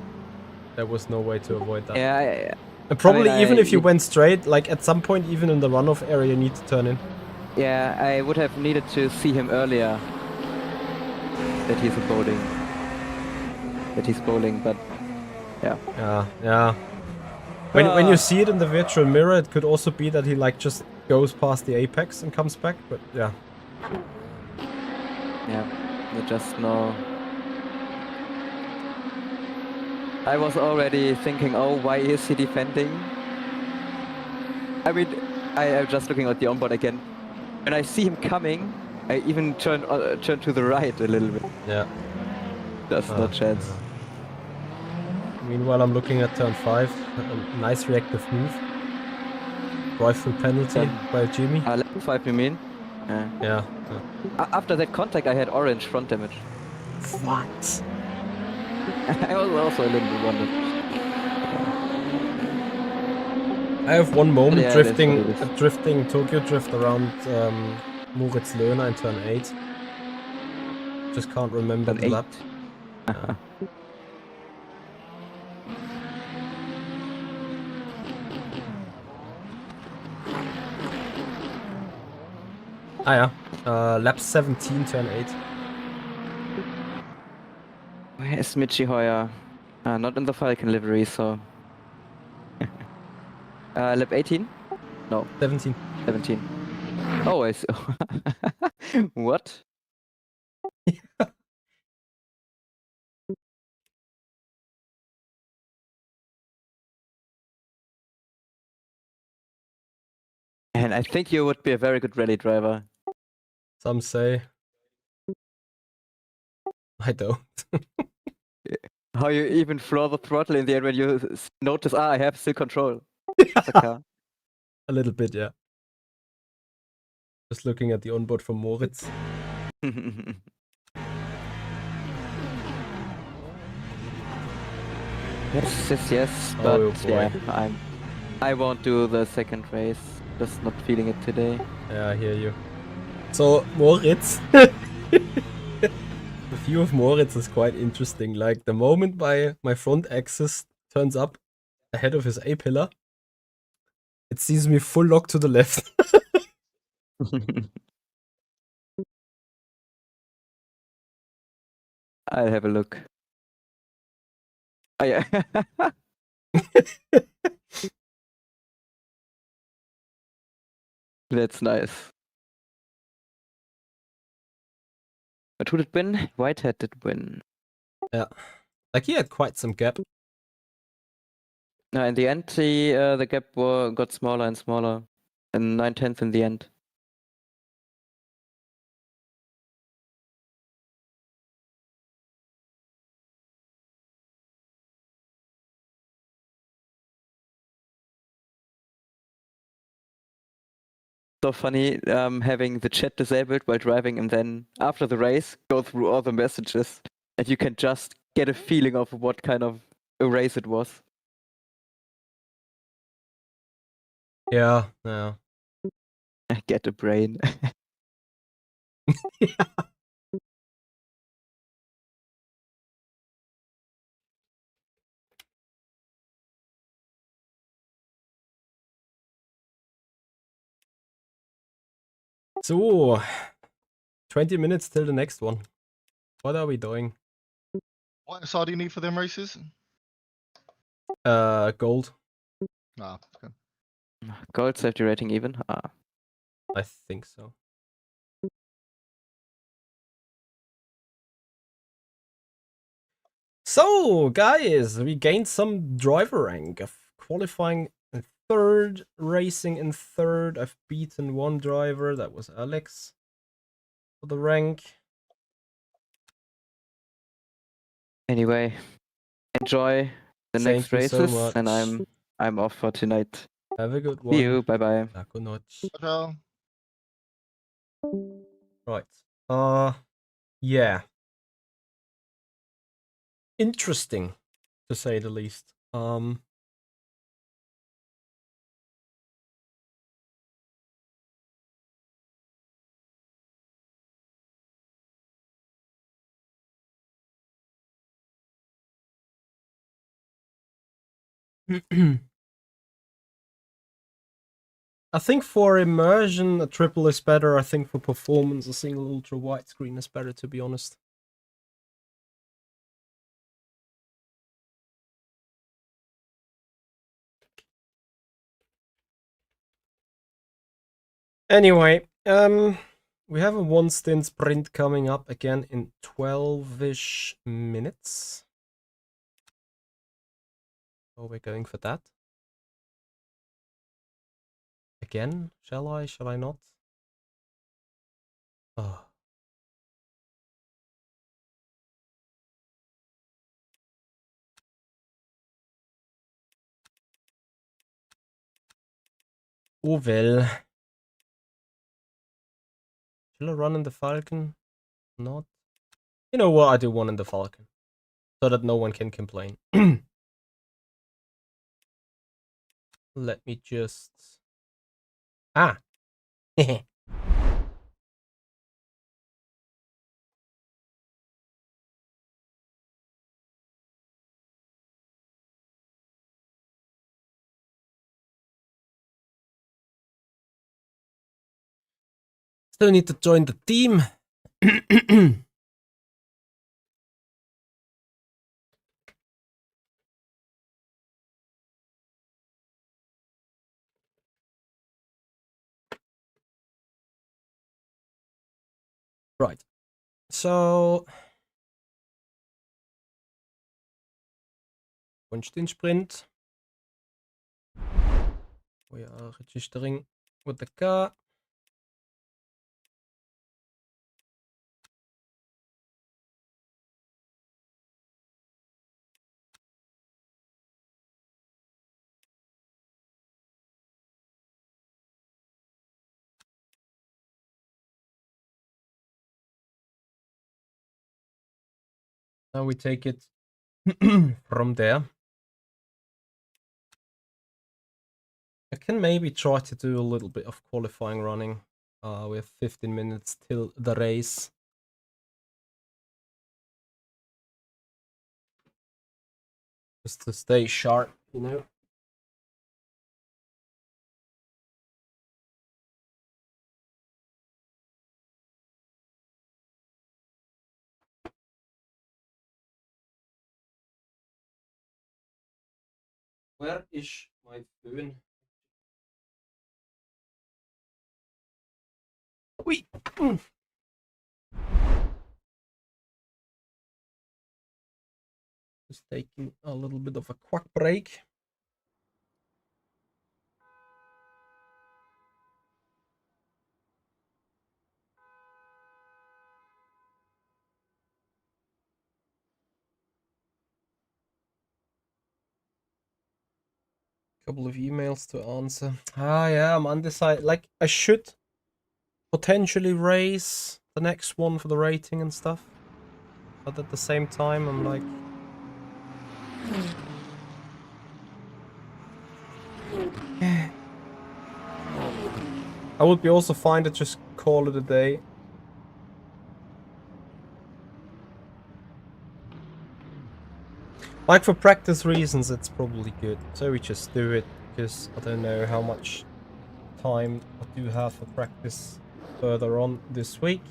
Speaker 1: there was no way to avoid that.
Speaker 2: Yeah,
Speaker 1: And probably even if you went straight, like at some point even in the runoff area you need to turn in.
Speaker 2: yeah, I would have needed to see him earlier. That he's bowling. That he's bowling, but yeah.
Speaker 1: Yeah. When you see it in the virtual mirror, it could also be that he like just goes past the apex and comes back, but yeah.
Speaker 2: Yeah, you just know. I was already thinking, oh, why is he defending? I mean, I'm just looking at the onboard again. When I see him coming, I even turn to the right a little bit.
Speaker 1: Yeah.
Speaker 2: That's no chance.
Speaker 1: Meanwhile, I'm looking at turn 5. A nice reactive move. Drive through penalty by Jimmy.
Speaker 2: Lap 5, you mean?
Speaker 1: Yeah.
Speaker 2: After that contact, I had orange front damage.
Speaker 1: What?
Speaker 2: I was also a little bit wondered.
Speaker 1: I have one moment
Speaker 2: Yeah,
Speaker 1: drifting Tokyo Drift around Moritz Löhner in turn 8. Just can't remember
Speaker 2: Turn
Speaker 1: the
Speaker 2: 8?
Speaker 1: lap. Yeah. Ah yeah, lap 17, turn 8.
Speaker 2: Where is Michi Hoyer? Not in the Falcon livery, so... lap 18? No.
Speaker 1: 17.
Speaker 2: 17. Oh, I see. What? And I think you would be a very good rally driver.
Speaker 1: Some say. I don't.
Speaker 2: How you even floor the throttle in the end when you notice, I have still control of the car.
Speaker 1: A little bit, yeah. Just looking at the onboard from Moritz.
Speaker 2: Yes, but
Speaker 1: Oh boy.
Speaker 2: yeah, I won't do the second race. Just not feeling it today.
Speaker 1: Yeah, I hear you. So, Moritz. The view of Moritz is quite interesting. Like, the moment my front axis turns up ahead of his A-pillar, it sees me full lock to the left.
Speaker 2: I'll have a look. Oh, yeah. That's nice. But who did win? Whitehead did win.
Speaker 1: Yeah. Like, he had quite some gap.
Speaker 2: No, in the end, the gap got smaller and smaller. And 9/10 in the end. So funny having the chat disabled while driving and then after the race go through all the messages and you can just get a feeling of what kind of a race it was.
Speaker 1: Yeah.
Speaker 2: Get a brain.
Speaker 1: Yeah. So, 20 minutes till the next one. What are we doing?
Speaker 3: What SR do you need for them races?
Speaker 1: Gold.
Speaker 3: Ah, okay.
Speaker 2: Gold safety rating even? Ah.
Speaker 1: I think so. So, guys, we gained some driver rank of qualifying in third, racing in third. I've beaten one driver, that was Alex, for the rank.
Speaker 2: Anyway, enjoy the
Speaker 1: Thank
Speaker 2: next
Speaker 1: you so
Speaker 2: races, and
Speaker 1: much.
Speaker 2: I'm off for tonight.
Speaker 1: Have a good one.
Speaker 2: See you. Bye bye.
Speaker 1: Taco notch.
Speaker 3: Ciao.
Speaker 1: Right. Yeah. Interesting, to say the least. I think for immersion, a triple is better. I think for performance, a single ultra widescreen is better, to be honest. Anyway, we have a one stint sprint coming up again in 12-ish minutes. Oh, we're going for that. Again? Shall I? Shall I not? Oh. Oh well. Shall I run in the Falcon? Not. You know what? I do one in the Falcon. So that no one can complain. Let me just... Ah! Still need to join the team. Right. So... One-Stint-Sprint. We are registering with the car. Now we take it from there. I can maybe try to do a little bit of qualifying running. We have 15 minutes till the race. Just to stay sharp, you know. Where is my phone? Wee. Just taking a little bit of a quick break. Couple of emails to answer. Ah, yeah, I'm undecided. Like, I should potentially raise the next one for the rating and stuff. But at the same time, I'm like... I would be also fine to just call it a day. Like, for practice reasons, it's probably good. So we just do it, because I don't know how much time I do have for practice further on this week.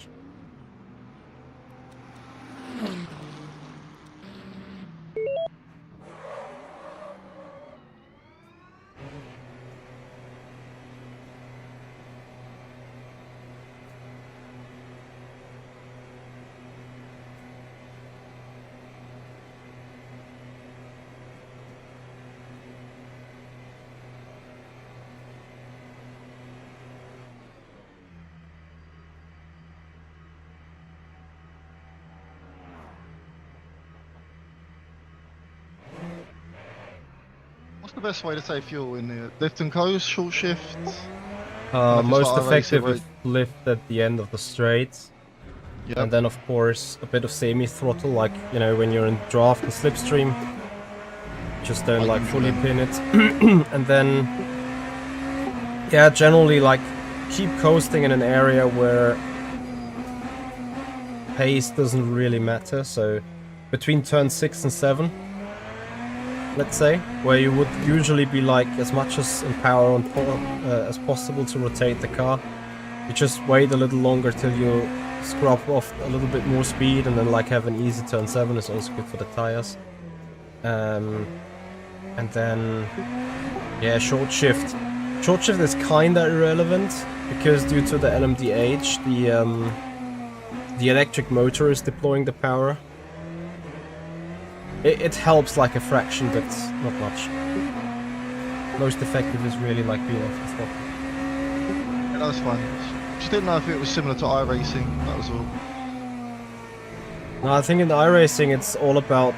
Speaker 3: What's the best way to save fuel in the lift and coast, short shift? if it's
Speaker 1: Most
Speaker 3: like iRacing,
Speaker 1: effective
Speaker 3: right?
Speaker 1: if lift at the end of the straight.
Speaker 3: Yep.
Speaker 1: And then of course a bit of semi-throttle, like, you know, when you're in draft and slipstream. Just don't like fully pin it. And then, yeah, generally like keep coasting in an area where pace doesn't really matter. So between turn 6 and 7, let's say, where you would usually be like as much as in power on as possible to rotate the car. You just wait a little longer till you scrub off a little bit more speed, and then like have an easy turn 7 is also good for the tires. And then, yeah, short shift. Short shift is kinda irrelevant because due to the LMDH, the electric motor is deploying the power. It helps like a fraction, but not much. Most effective is really like being off the throttle.
Speaker 3: Yeah, that's fine. Just didn't know if it was similar to iRacing, that was all.
Speaker 1: No, I think in iRacing it's all about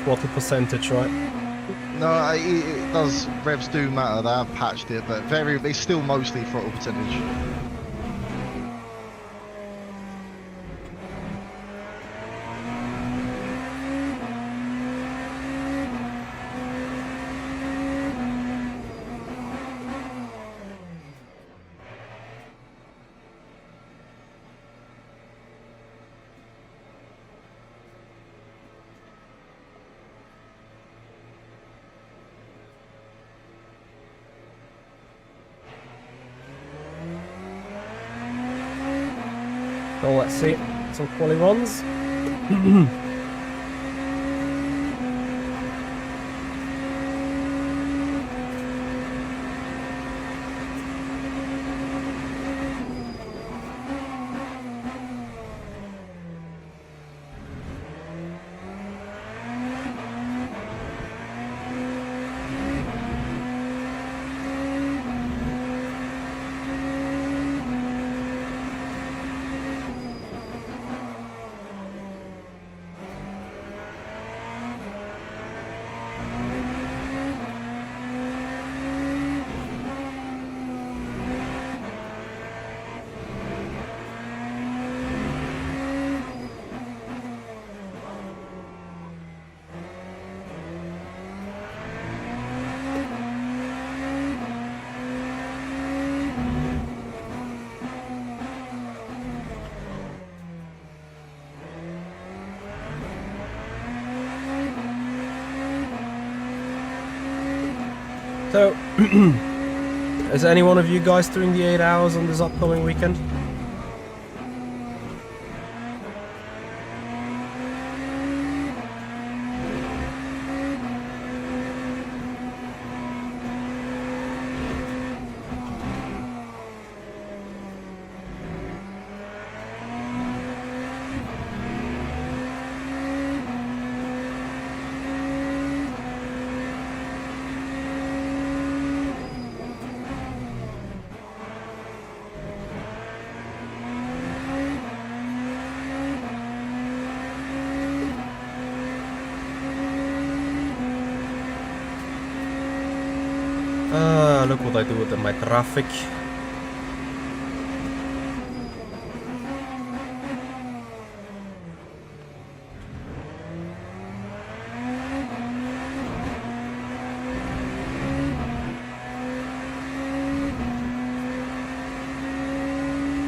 Speaker 1: throttle percentage, right?
Speaker 3: No, it does, revs do matter, they have patched it, but it's still mostly throttle percentage.
Speaker 1: So let's see, some quali runs. So, is any one of you guys doing the 8 hours on this upcoming weekend? Look what I do with my traffic.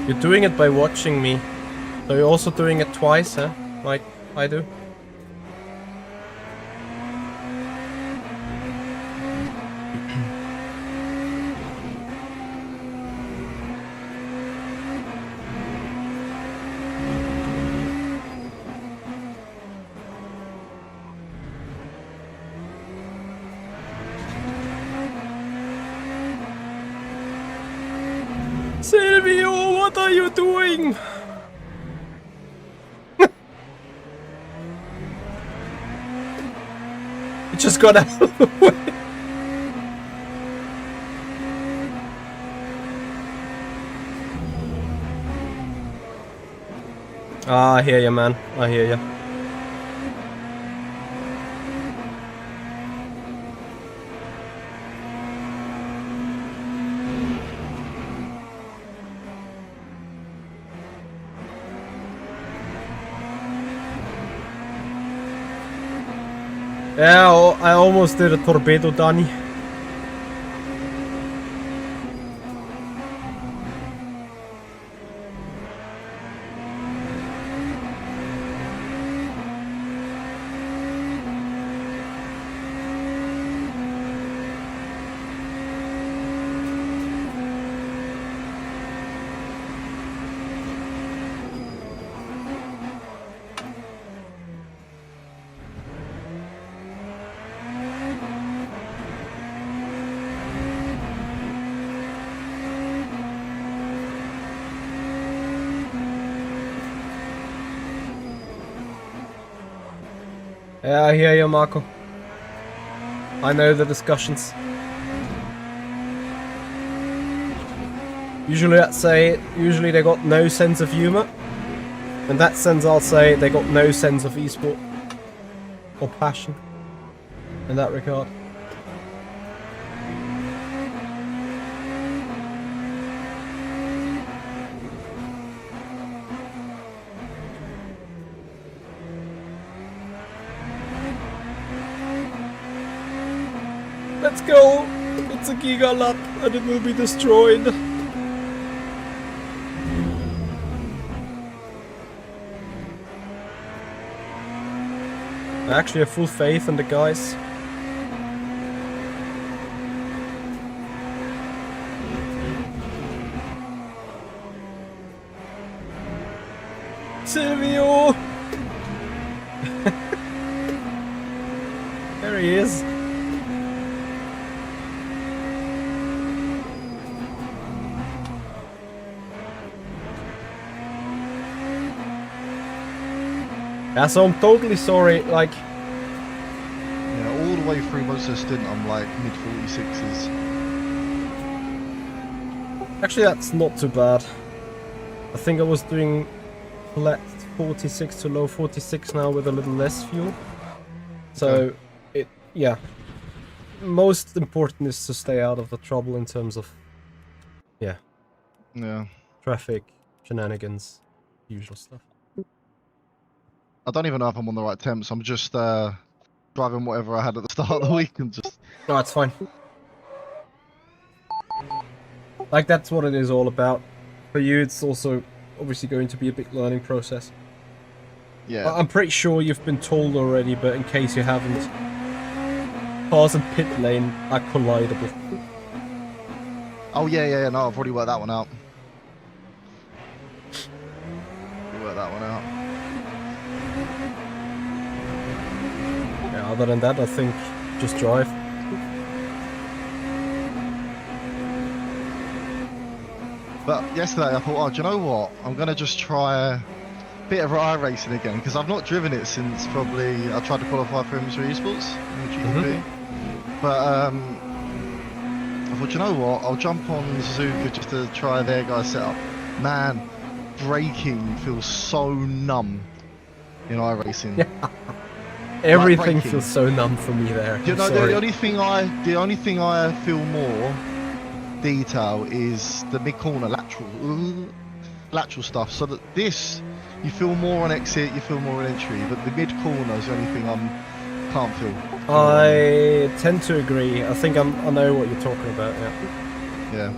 Speaker 1: You're doing it by watching me. So you're also doing it twice, huh? Like I do? Silvio, what are you doing? It just got out of the way. Ah, I hear you, man. I hear you. Yeah, I almost did a torpedo, Danny. Yeah, I hear you, Marco. I know the discussions. Usually I'd say, usually they got no sense of humor. In that sense I'll say they got no sense of esport. Or passion. In that regard. Let's go! It's a giga lap and it will be destroyed. I actually have full faith in the guys. Silvio! There he is. Yeah, so I'm totally sorry, like...
Speaker 3: Yeah, all the way through most of the stint, I'm like mid-46s.
Speaker 1: Actually, that's not too bad. I think I was doing flat 46 to low 46 now with a little less fuel. So, yeah. Most important is to stay out of the trouble in terms of, yeah, traffic, shenanigans, usual stuff.
Speaker 3: I don't even know if I'm on the right temps. I'm just driving whatever I had at the start of the week and just...
Speaker 1: No, it's fine. Like, that's what it is all about. For you, it's also obviously going to be a big learning process.
Speaker 3: Yeah.
Speaker 1: I'm pretty sure you've been told already, but in case you haven't, cars in pit lane are collidable.
Speaker 3: Oh, yeah, no, I've already worked that one out. Yeah,
Speaker 1: other than that, I think just drive.
Speaker 3: But yesterday I thought, oh, do you know what? I'm going to just try a bit of iRacing again, because I've not driven it since probably I tried to qualify for M3 Esports in the GTP. But I thought, you know what? I'll jump on Suzuka just to try their guys' setup. Man, braking feels so numb in iRacing.
Speaker 1: Everything feels so numb for me there.
Speaker 3: You know, the only thing I feel more detail is the mid corner lateral stuff. So that this, you feel more on exit, you feel more on entry, but the mid corner is the only thing can't feel.
Speaker 1: I tend to agree. I think I know what you're talking about.
Speaker 3: Yeah,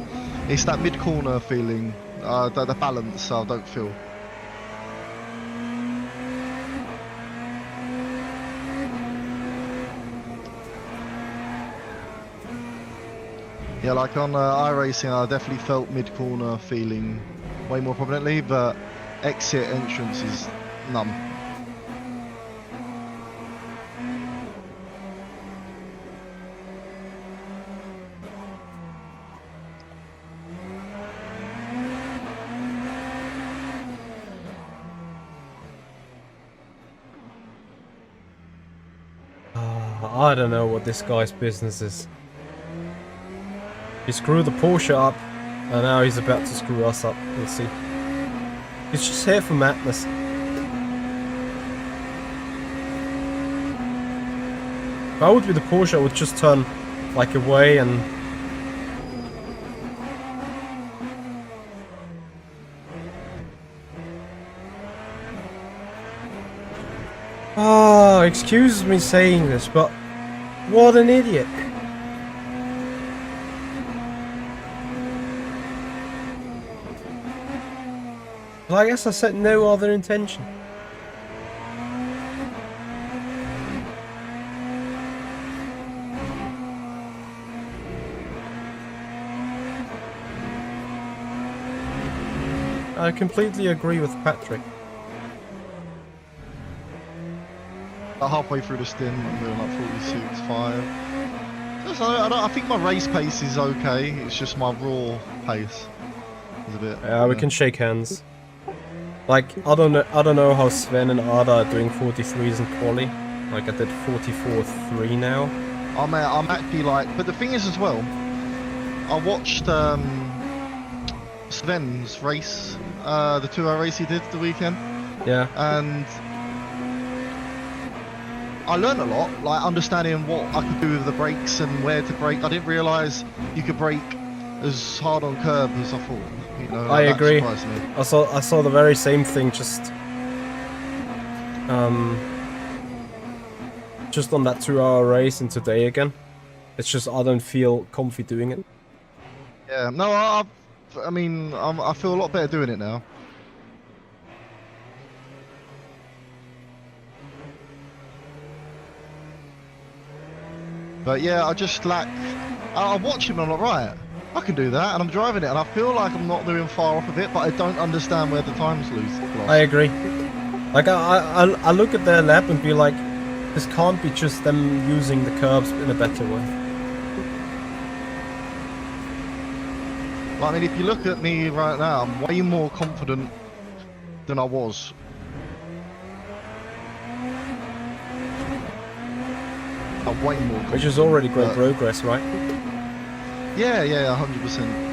Speaker 3: it's that mid corner feeling, the balance I don't feel. Yeah, like on iRacing, I definitely felt mid-corner feeling way more prominently, but exit entrance is numb.
Speaker 1: I don't know what this guy's business is. He screwed the Porsche up, and now he's about to screw us up. We'll see. He's just here for madness. If I would be the Porsche, I would just turn like away and... Oh, excuse me saying this, but what an idiot. Well, I guess I set no other intention. I completely agree with Patrick.
Speaker 3: Halfway through the stint, I'm doing like 46.5. I think my race pace is okay. It's just my raw pace is a bit.
Speaker 1: Yeah, we can shake hands. Like, I don't know how Sven and Ada are doing 43s in quali. Like, I did 44.3 now.
Speaker 3: I'm actually like, but the thing is as well, I watched Sven's race, the 2-hour race he did the weekend.
Speaker 1: Yeah.
Speaker 3: And I learned a lot, like understanding what I could do with the brakes and where to brake. I didn't realise you could brake as hard on curb as I thought. You know,
Speaker 1: I
Speaker 3: that
Speaker 1: agree.
Speaker 3: surprised me.
Speaker 1: I saw the very same thing, just on that 2-hour race and today again. It's just I don't feel comfy doing it.
Speaker 3: Yeah, no, I mean, I feel a lot better doing it now. But yeah, I just lack. I watch him and I'm like, right, I can do that, and I'm driving it, and I feel like I'm not doing far off of it, but I don't understand where the time's lost.
Speaker 1: I agree. Like I look at their lap and be like, this can't be just them using the curbs in a better way.
Speaker 3: I mean, if you look at me right now, I'm way more confident than I was. I'm way more confident.
Speaker 1: Which is already great progress, right?
Speaker 3: Yeah, 100%.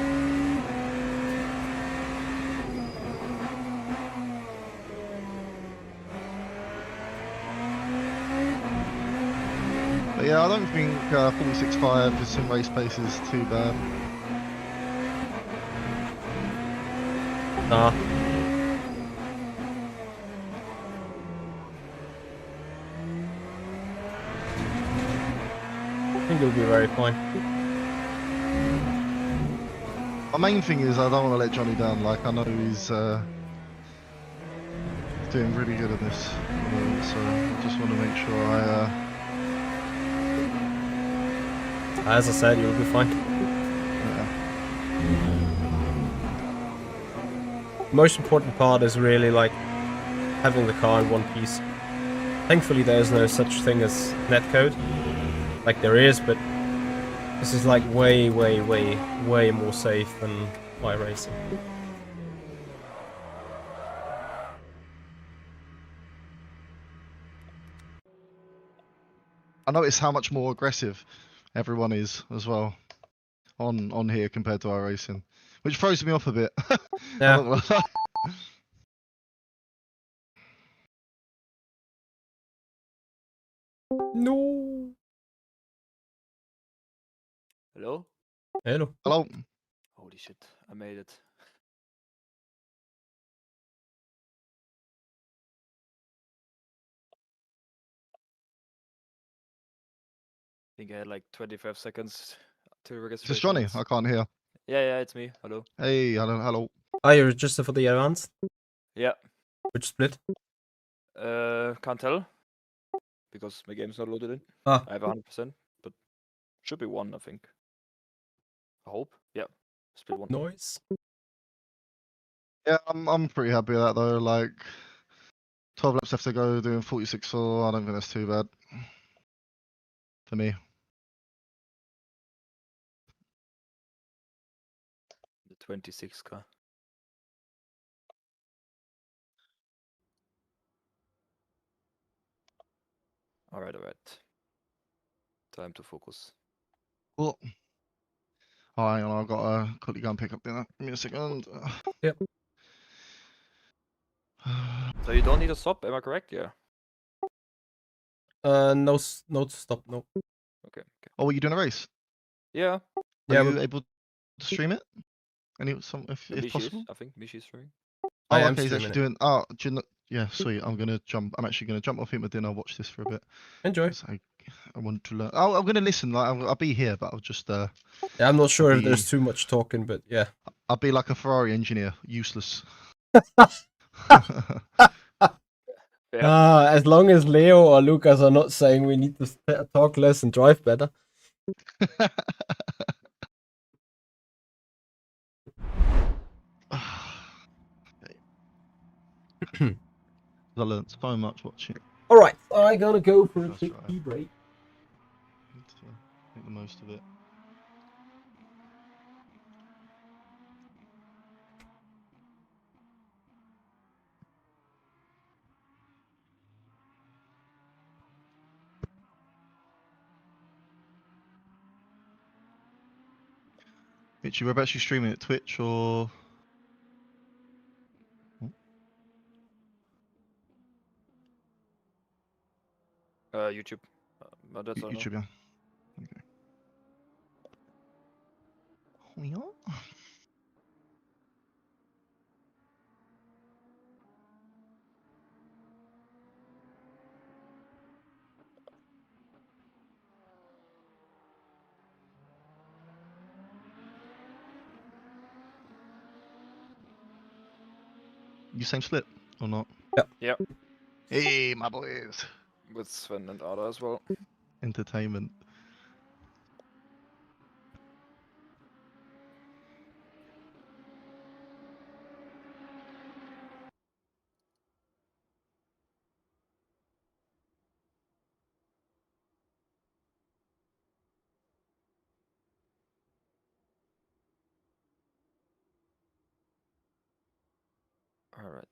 Speaker 3: But yeah, I don't think 46.5 for sim race pace is too bad.
Speaker 1: Nah. I think it'll be very fine.
Speaker 3: My main thing is I don't want to let Johnny down. Like, I know he's doing really good at this, so I just want to make sure
Speaker 1: As I said, you'll be fine.
Speaker 3: yeah.
Speaker 1: Most important part is really like having the car in one piece. Thankfully there's no such thing as netcode. Like there is, but this is like way more safe than iRacing.
Speaker 3: I notice how much more aggressive everyone is as well on here compared to our racing, which throws me off a bit.
Speaker 1: Yeah.
Speaker 3: I'm not gonna lie.
Speaker 1: No.
Speaker 4: Hello?
Speaker 1: Hello.
Speaker 3: Hello.
Speaker 4: Holy shit, I made it. I think I had like 25 seconds to
Speaker 3: Is
Speaker 4: registration.
Speaker 3: this Johnny?
Speaker 4: That's-
Speaker 3: I can't hear.
Speaker 4: Yeah, it's me. Hello.
Speaker 3: Hey, hello.
Speaker 1: Are you registered for the advanced?
Speaker 4: Yeah.
Speaker 1: Which split?
Speaker 4: Can't tell because my game's not loaded in.
Speaker 1: Ah.
Speaker 4: I have 100%, but should be one, I think. I hope. Yeah. Split one.
Speaker 1: Noise.
Speaker 3: Yeah, I'm pretty happy with that though. Like 12 laps left to go, doing 46.4. I don't think that's too bad for me.
Speaker 4: The 26 car. Alright. Time to focus.
Speaker 3: Cool. Oh, hang on, I've got to quickly go and pick up dinner. Give me a second.
Speaker 1: Yep.
Speaker 4: So you don't need to stop, am I correct? Yeah.
Speaker 1: No, no stop, no.
Speaker 4: Okay.
Speaker 3: Oh, were you doing a race?
Speaker 4: Yeah.
Speaker 3: Are
Speaker 1: Yeah,
Speaker 3: you
Speaker 1: but
Speaker 3: able to stream it? If
Speaker 4: Mishi
Speaker 3: possible?
Speaker 4: is, I think Mishi is streaming.
Speaker 1: I
Speaker 3: Oh,
Speaker 1: am
Speaker 3: okay, he's
Speaker 1: streaming
Speaker 3: actually
Speaker 1: it.
Speaker 3: doing. Oh, do you know, yeah, sweet. I'm actually gonna jump off him, but then I'll watch this for a bit.
Speaker 1: Enjoy.
Speaker 3: 'Cause I want to learn. Oh, I'm gonna listen. Like, I'll be here, but I'll just
Speaker 1: Yeah, I'm not sure if
Speaker 3: be-
Speaker 1: there's too much talking, but yeah.
Speaker 3: I'll be like a Ferrari engineer, useless.
Speaker 4: Yeah.
Speaker 1: As long as Leo or Lucas are not saying we need to talk less and drive better.
Speaker 3: I learned so much watching.
Speaker 1: All right, I'm gonna go for a
Speaker 3: That's
Speaker 1: quick
Speaker 3: right.
Speaker 1: tea break.
Speaker 3: Need to make the most of it. Mitchie, whereabouts you streaming it? Twitch or
Speaker 4: YouTube. But that's all I know.
Speaker 3: YouTube? Yeah. Okay. Oh, yeah. You same slip or not?
Speaker 4: Yeah.
Speaker 3: Hey, my boys.
Speaker 4: With Sven and Ada as well.
Speaker 3: Entertainment.
Speaker 4: All right.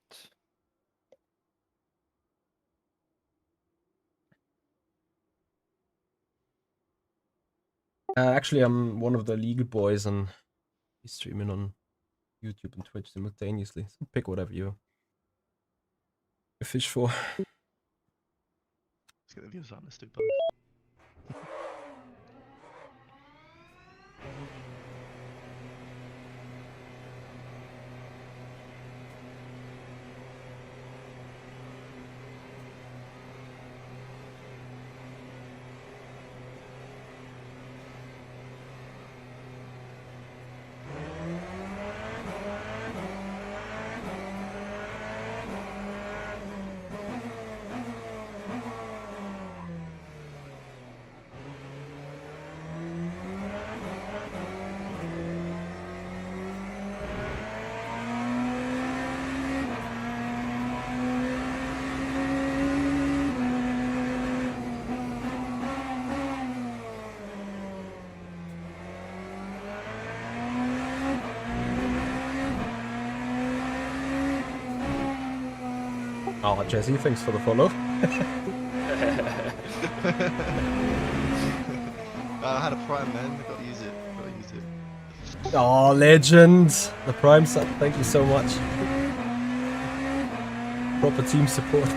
Speaker 1: Actually, I'm one of the legal boys, and he's streaming on YouTube and Twitch simultaneously. So pick whatever you fish for.
Speaker 3: Let's get the views on. Let's do both.
Speaker 1: Oh, Jesse, thanks for the follow.
Speaker 3: I had a prime, man. I gotta use it.
Speaker 1: Oh, legend. The Prime sub, thank you so much. Proper team support.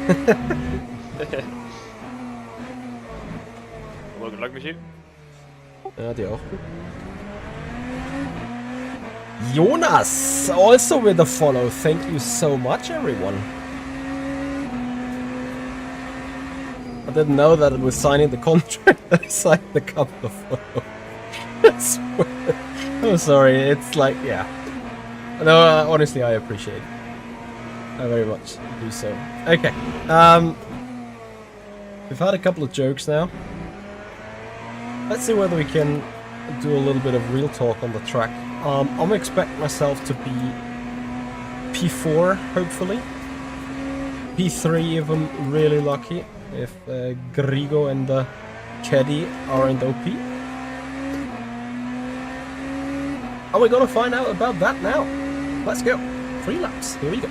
Speaker 4: Well, good luck, Michi.
Speaker 1: Ja, dir auch. Jonas, also with a follow. Thank you so much, everyone. I didn't know that it was signing the contract. I signed the couple of follow. I swear. I'm sorry, it's like, yeah. No, honestly, I appreciate it. I very much do so. Okay. We've had a couple of jokes now. Let's see whether we can do a little bit of real talk on the track. I'm expecting myself to be P4, hopefully. P3 if I'm really lucky. If Grigo and Keddy aren't OP. Are we gonna find out about that now? Let's go. 3 laps. Here we go.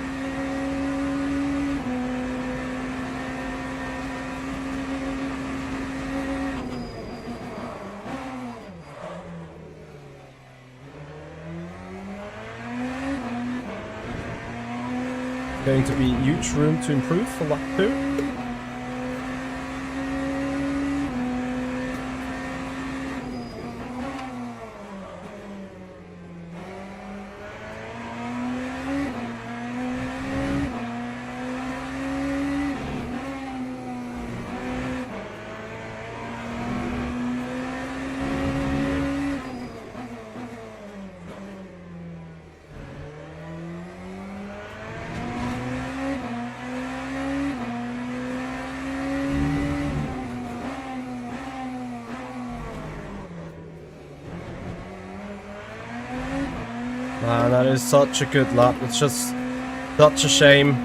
Speaker 1: Going to be huge room to improve for lap 2. Man, that is such a good lap. It's just such a shame.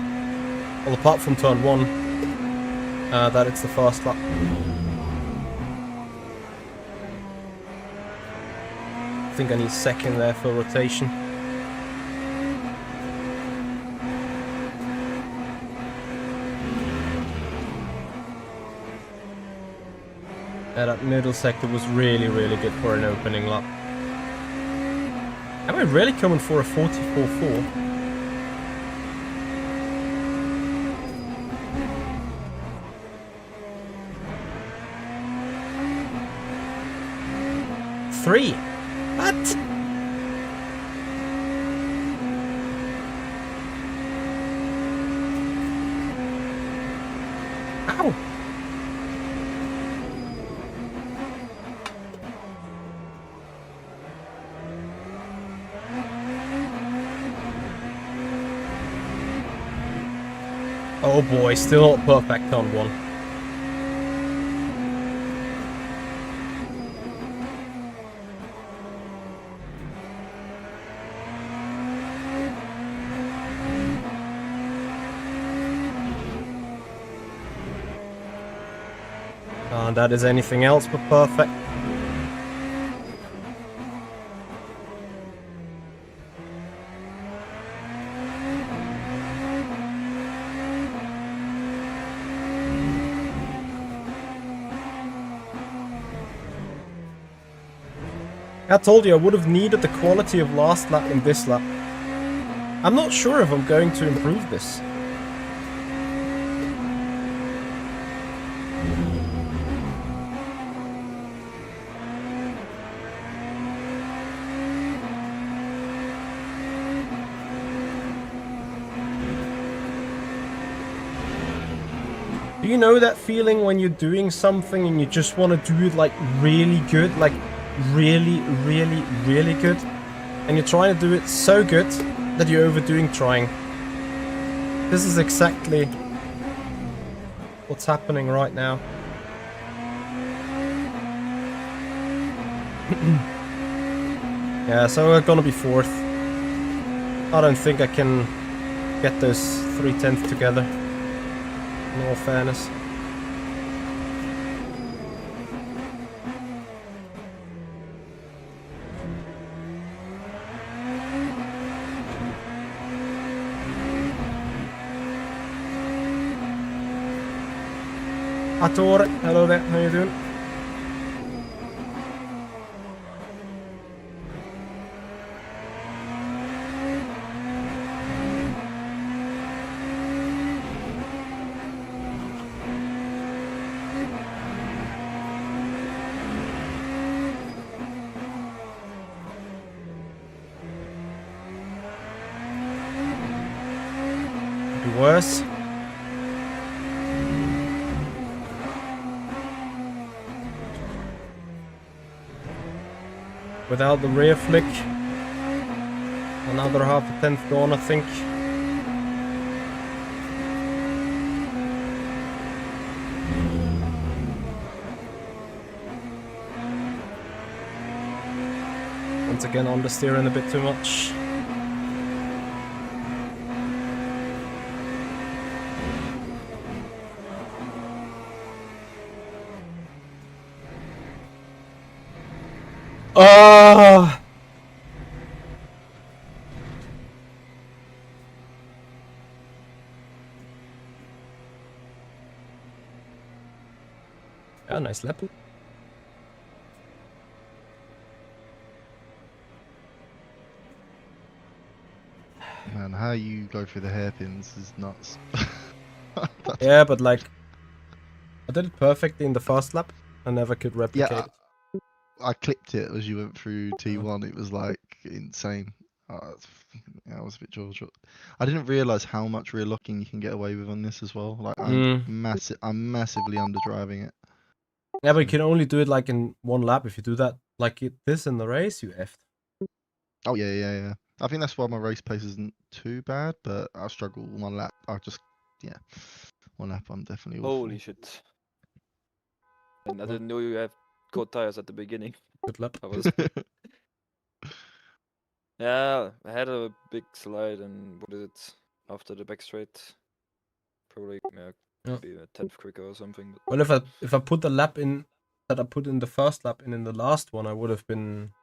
Speaker 1: Well, apart from turn 1, that it's the first lap. I think I need second there for rotation. Yeah, that middle sector was really, really good for an opening lap. Am I really coming for a 44.4? Three? What? Ow! Oh boy, still not perfect on 1. And that is anything else but perfect. I told you I would have needed the quality of last lap in this lap. I'm not sure if I'm going to improve this. Do you know that feeling when you're doing something and you just want to do it like really good, like really, really, really good, and you're trying to do it so good that you're overdoing trying? This is exactly what's happening right now. Yeah, so we're gonna be 4th. I don't think I can get those 3/10 together, in all fairness. Ator, hello there, how you doing? Be worse. Without the rear flick, another 0.5 gone, I think. Once again, understeering a bit too much. Yeah, nice lap.
Speaker 3: Man, how you go through the hairpins is nuts.
Speaker 1: Yeah, but like, I did it perfectly in the first lap. I never could replicate
Speaker 3: Yeah,
Speaker 1: it.
Speaker 3: I clipped it as you went through T1. It was like insane. Yeah, I was a bit jaw. I didn't realize how much rear locking you can get away with on this as well. Like I'm massively underdriving it.
Speaker 1: Yeah, but you
Speaker 3: So-
Speaker 1: can only do it like in one lap. If you do that like this in the race, you effed.
Speaker 3: Oh yeah. I think that's why my race pace isn't too bad, but I struggle one lap. Yeah, one lap I'm definitely awful.
Speaker 4: Holy shit. And I didn't know you had cold tires at the beginning.
Speaker 1: Good lap.
Speaker 4: I was Yeah, I had a big slide and what is it? After the back straight. Probably
Speaker 1: Yeah.
Speaker 4: maybe a tenth quicker or something. But
Speaker 1: Well, if I put the lap in that I put in the first lap and in the last one, I would have been,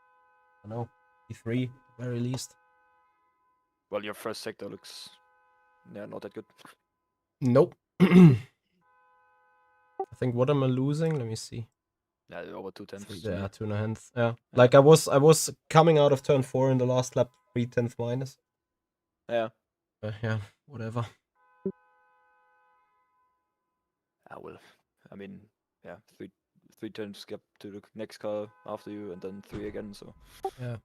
Speaker 1: I don't know, P3 at the very least.
Speaker 4: well, your first sector looks not that good.
Speaker 1: Nope. I think what am I losing? Let me see.
Speaker 4: Yeah, over 2/10.
Speaker 1: Yeah, 2.5. Yeah. Like I was coming out of turn 4 in the last lap, 3/10 minus.
Speaker 4: Yeah.
Speaker 1: Yeah, whatever.
Speaker 4: Well, I mean, yeah, three turns gap to the next car after you, and then 3 again. So
Speaker 1: Yeah.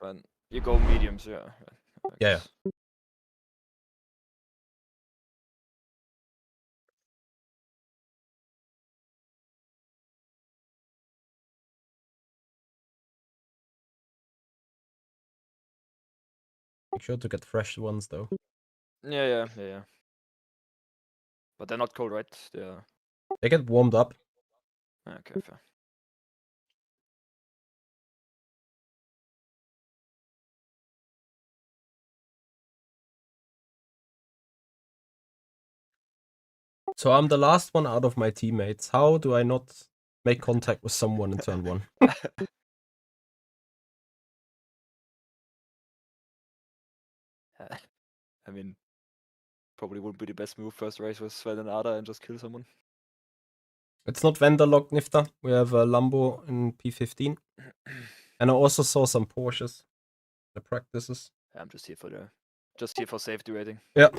Speaker 4: and you go mediums, yeah. I
Speaker 1: Yeah.
Speaker 4: guess.
Speaker 1: Make sure to get fresh ones though.
Speaker 4: Yeah. But they're not cold, right? They're
Speaker 1: They get warmed up.
Speaker 4: okay, fair.
Speaker 1: So I'm the last one out of my teammates. How do I not make contact with someone in turn 1?
Speaker 4: I mean, probably wouldn't be the best move first race with Sven and Ada and just kill someone.
Speaker 1: It's not vendor locked, Nifta. We have a Lambo in P15. And I also saw some Porsches. The practices.
Speaker 4: I'm just here for safety rating.
Speaker 1: Yeah.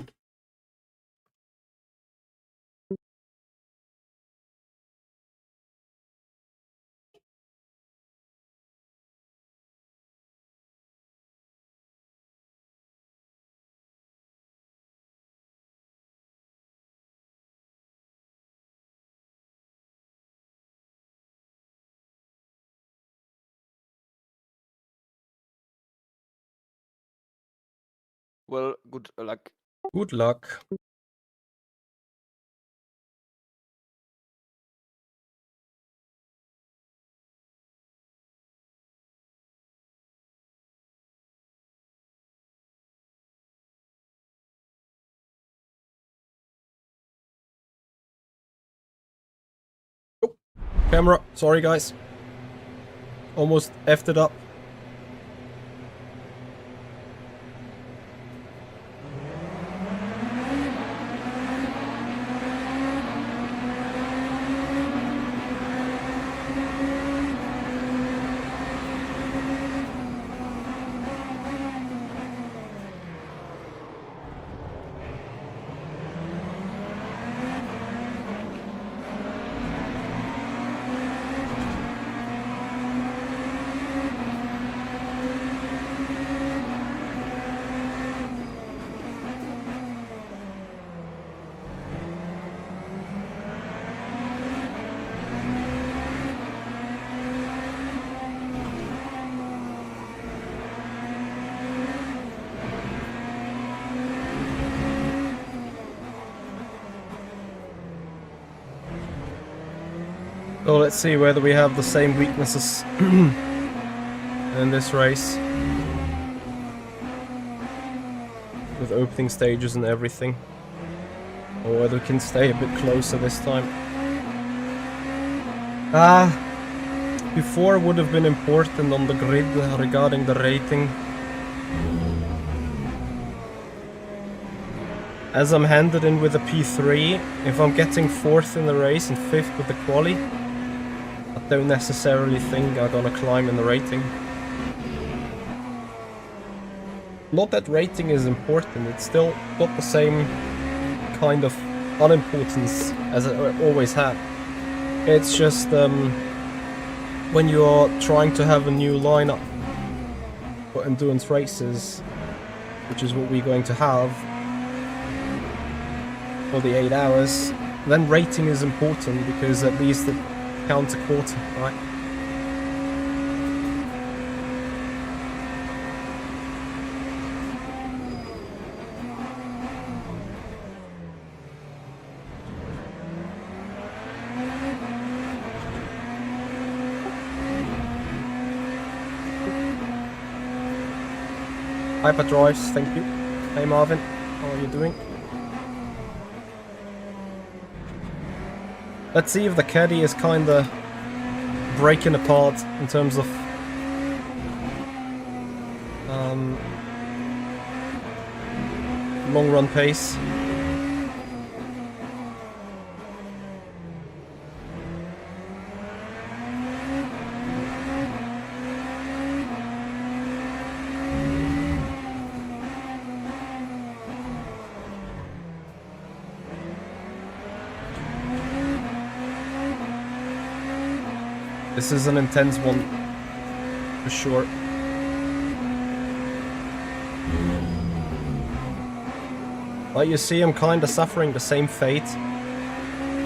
Speaker 4: Well, good luck.
Speaker 1: Good luck. Oh, camera. Sorry, guys. Almost effed it up. So let's see whether we have the same weaknesses in this race. With opening stages and everything. Or whether we can stay a bit closer this time. Before would have been important on the grid regarding the rating. As I'm handed in with a P3, if I'm getting 4th in the race and 5th with the quali, I don't necessarily think I'm gonna climb in the rating. not that rating is important, it's still got the same kind of unimportance as it always had. It's just when you're trying to have a new lineup for endurance races, which is what we're going to have for the 8 hours, then rating is important because at least it counts a quarter, right? Hyperdrives, thank you. Hey Marvin, how are you doing? Let's see if the caddy is kinda breaking apart in terms of long run pace. This is an intense one, for sure. But you see, I'm kind of suffering the same fate.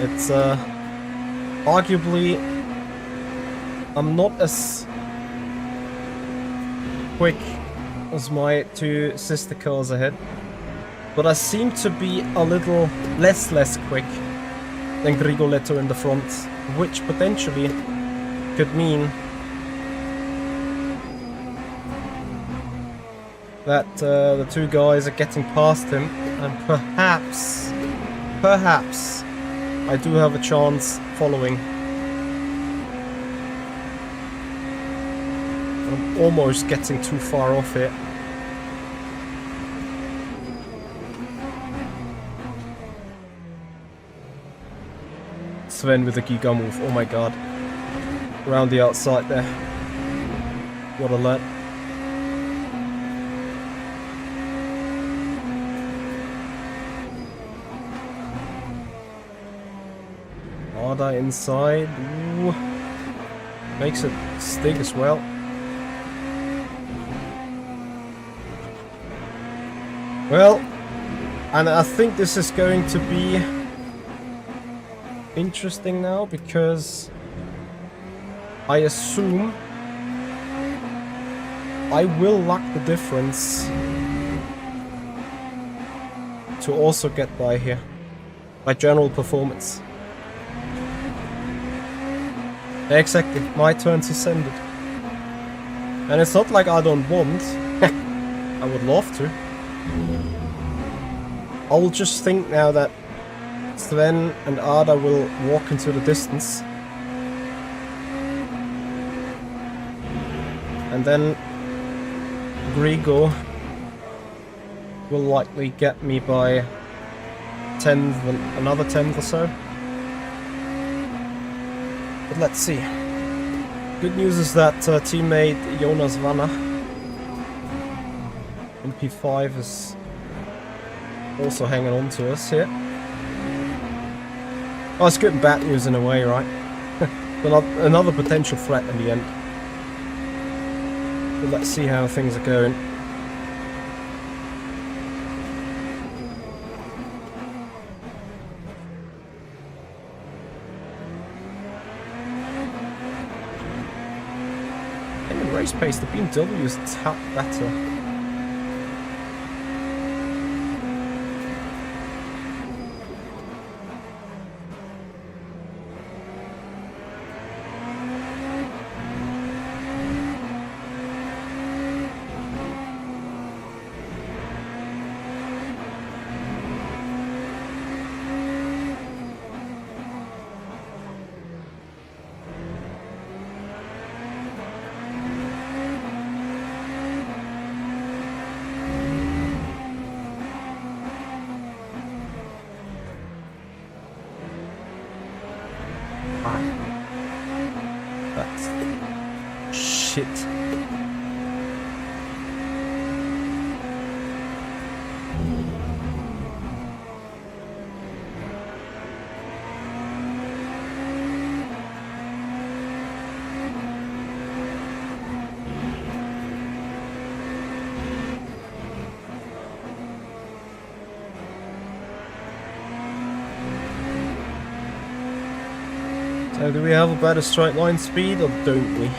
Speaker 1: It's arguably I'm not as quick as my two sister cars ahead, but I seem to be a little less quick than Grigoletto in the front, which potentially could mean that the two guys are getting past him, and perhaps I do have a chance following. I'm almost getting too far off it. Sven with a Giga move, oh my god. Around the outside there. What a lad. Arda inside. Ooh. Makes it sting as well. Well, and I think this is going to be interesting now because I assume I will lack the difference to also get by here by general performance. Exactly, my turn's ascended. And it's not like I don't want. I would love to. I will just think now that Sven and Ada will walk into the distance. And then Grigo will likely get me by another 10th or so. But let's see. Good news is that teammate Jonas Vanna in P5 is also hanging on to us here. Oh, it's good and bad news in a way, right? But another potential threat in the end. But let's see how things are going. In race pace, the BMW is a tad better. That's shit. Do we have a better straight line speed or don't we?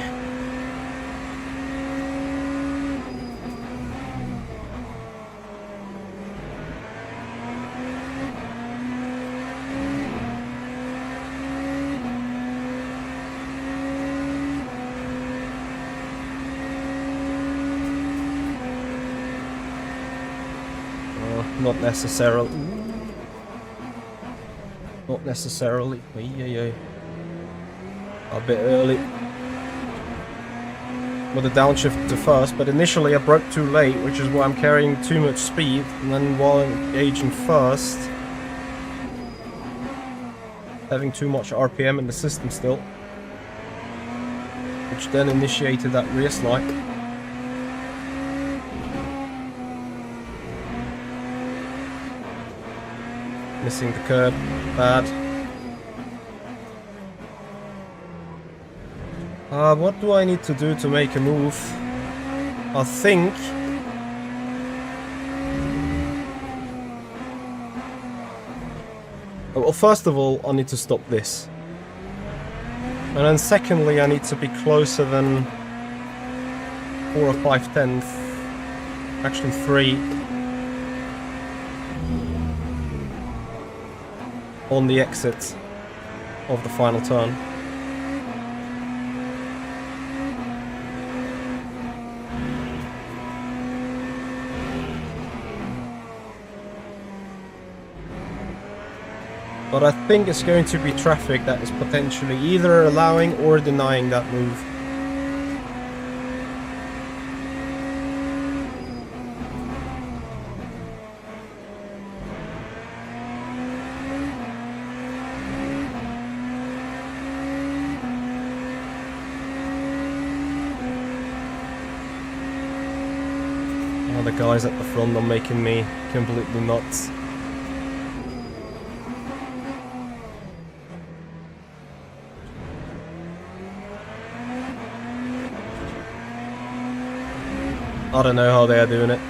Speaker 1: Not necessarily. Not necessarily. A bit early. With a downshift to first, but initially I broke too late, which is why I'm carrying too much speed, and then while engaging first, having too much RPM in the system still, which then initiated that rear slide. Missing the curb, bad. What do I need to do to make a move? I think... Well, first of all, I need to stop this. And then secondly, I need to be closer than 4 or 5/10. Actually 3. On the exit of the final turn. But I think it's going to be traffic that is potentially either allowing or denying that move. The guys at the front are making me completely nuts. I don't know how they are doing it.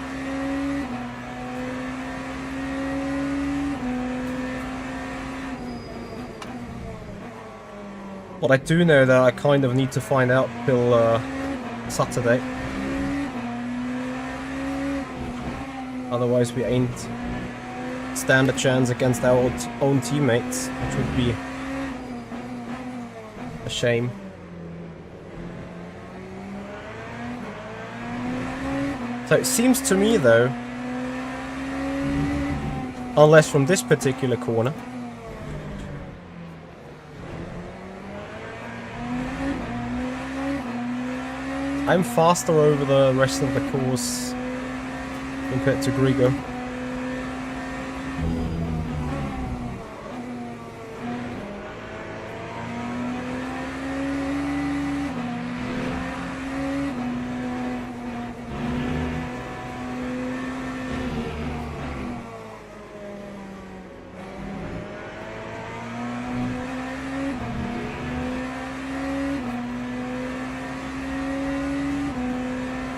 Speaker 1: But I do know that I kind of need to find out till Saturday. Otherwise we ain't stand a chance against our own teammates, which would be a shame. So it seems to me though, unless from this particular corner, I'm faster over the rest of the course compared to Grigo.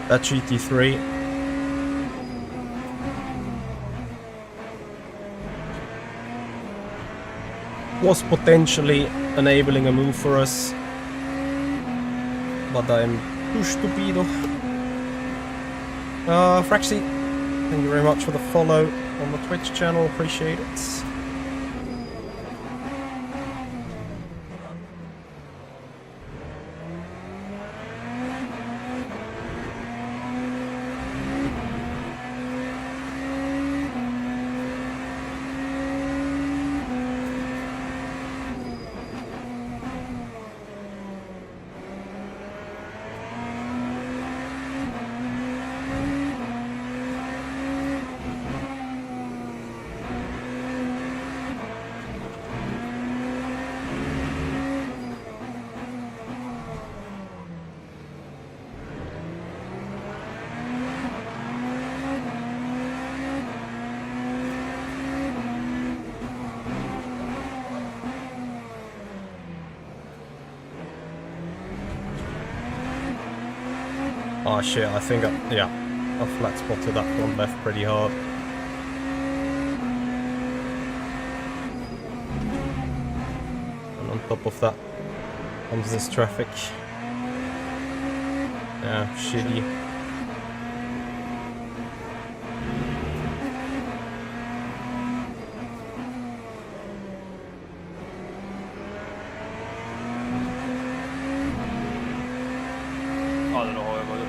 Speaker 1: That GT3 was potentially enabling a move for us, but I'm too stupido. Fraxy, thank you very much for the follow on the Twitch channel, appreciate it. Oh shit, I think I flat spotted that one left pretty hard. And I'm top of that comes this traffic. Yeah, shitty.
Speaker 4: I don't know how I got it.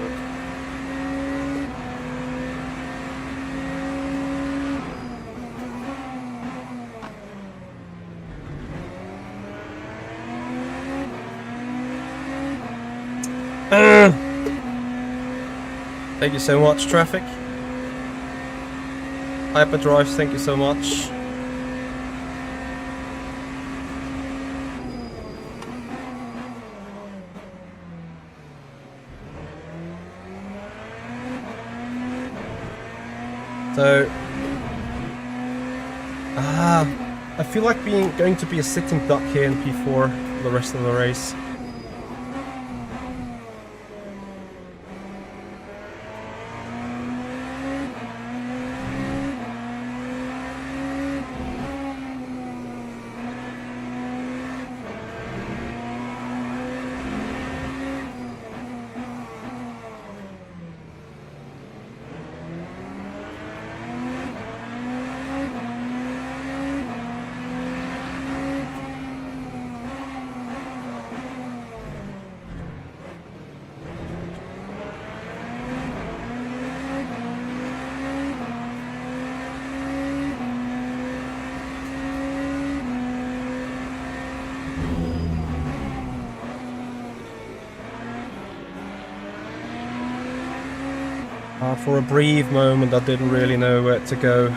Speaker 1: Thank you so much, traffic. Hyperdrive, thank you so much. So, I feel like going to be a sitting duck here in P4 for the rest of the race. For a brief moment, I didn't really know where to go.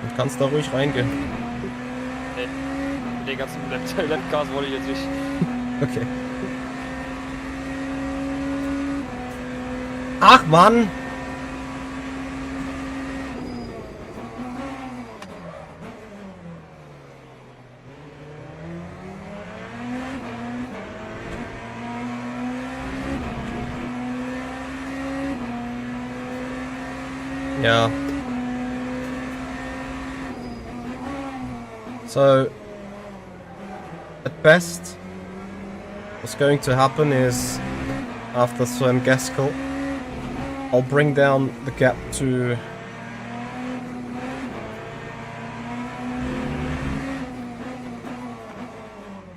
Speaker 1: Du kannst da ruhig reingehen.
Speaker 4: Nee, mit den ganzen Lapcars wollte ich jetzt nicht.
Speaker 1: Okay. Ach Mann! Yeah. So, at best, what's going to happen is, after Sven Gaskell, I'll bring down the gap to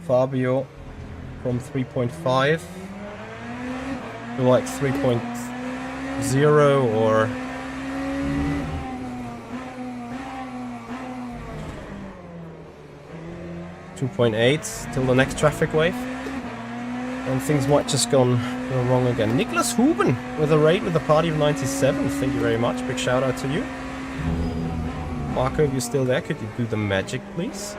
Speaker 1: Fabio from 3.5 to like 3.0 or 2.8 till the next traffic wave. And things might just go wrong again. Nicholas Huben with a raid with a party of 97. Thank you very much. Big shout out to you. Marco, if you're still there, could you do the magic, please?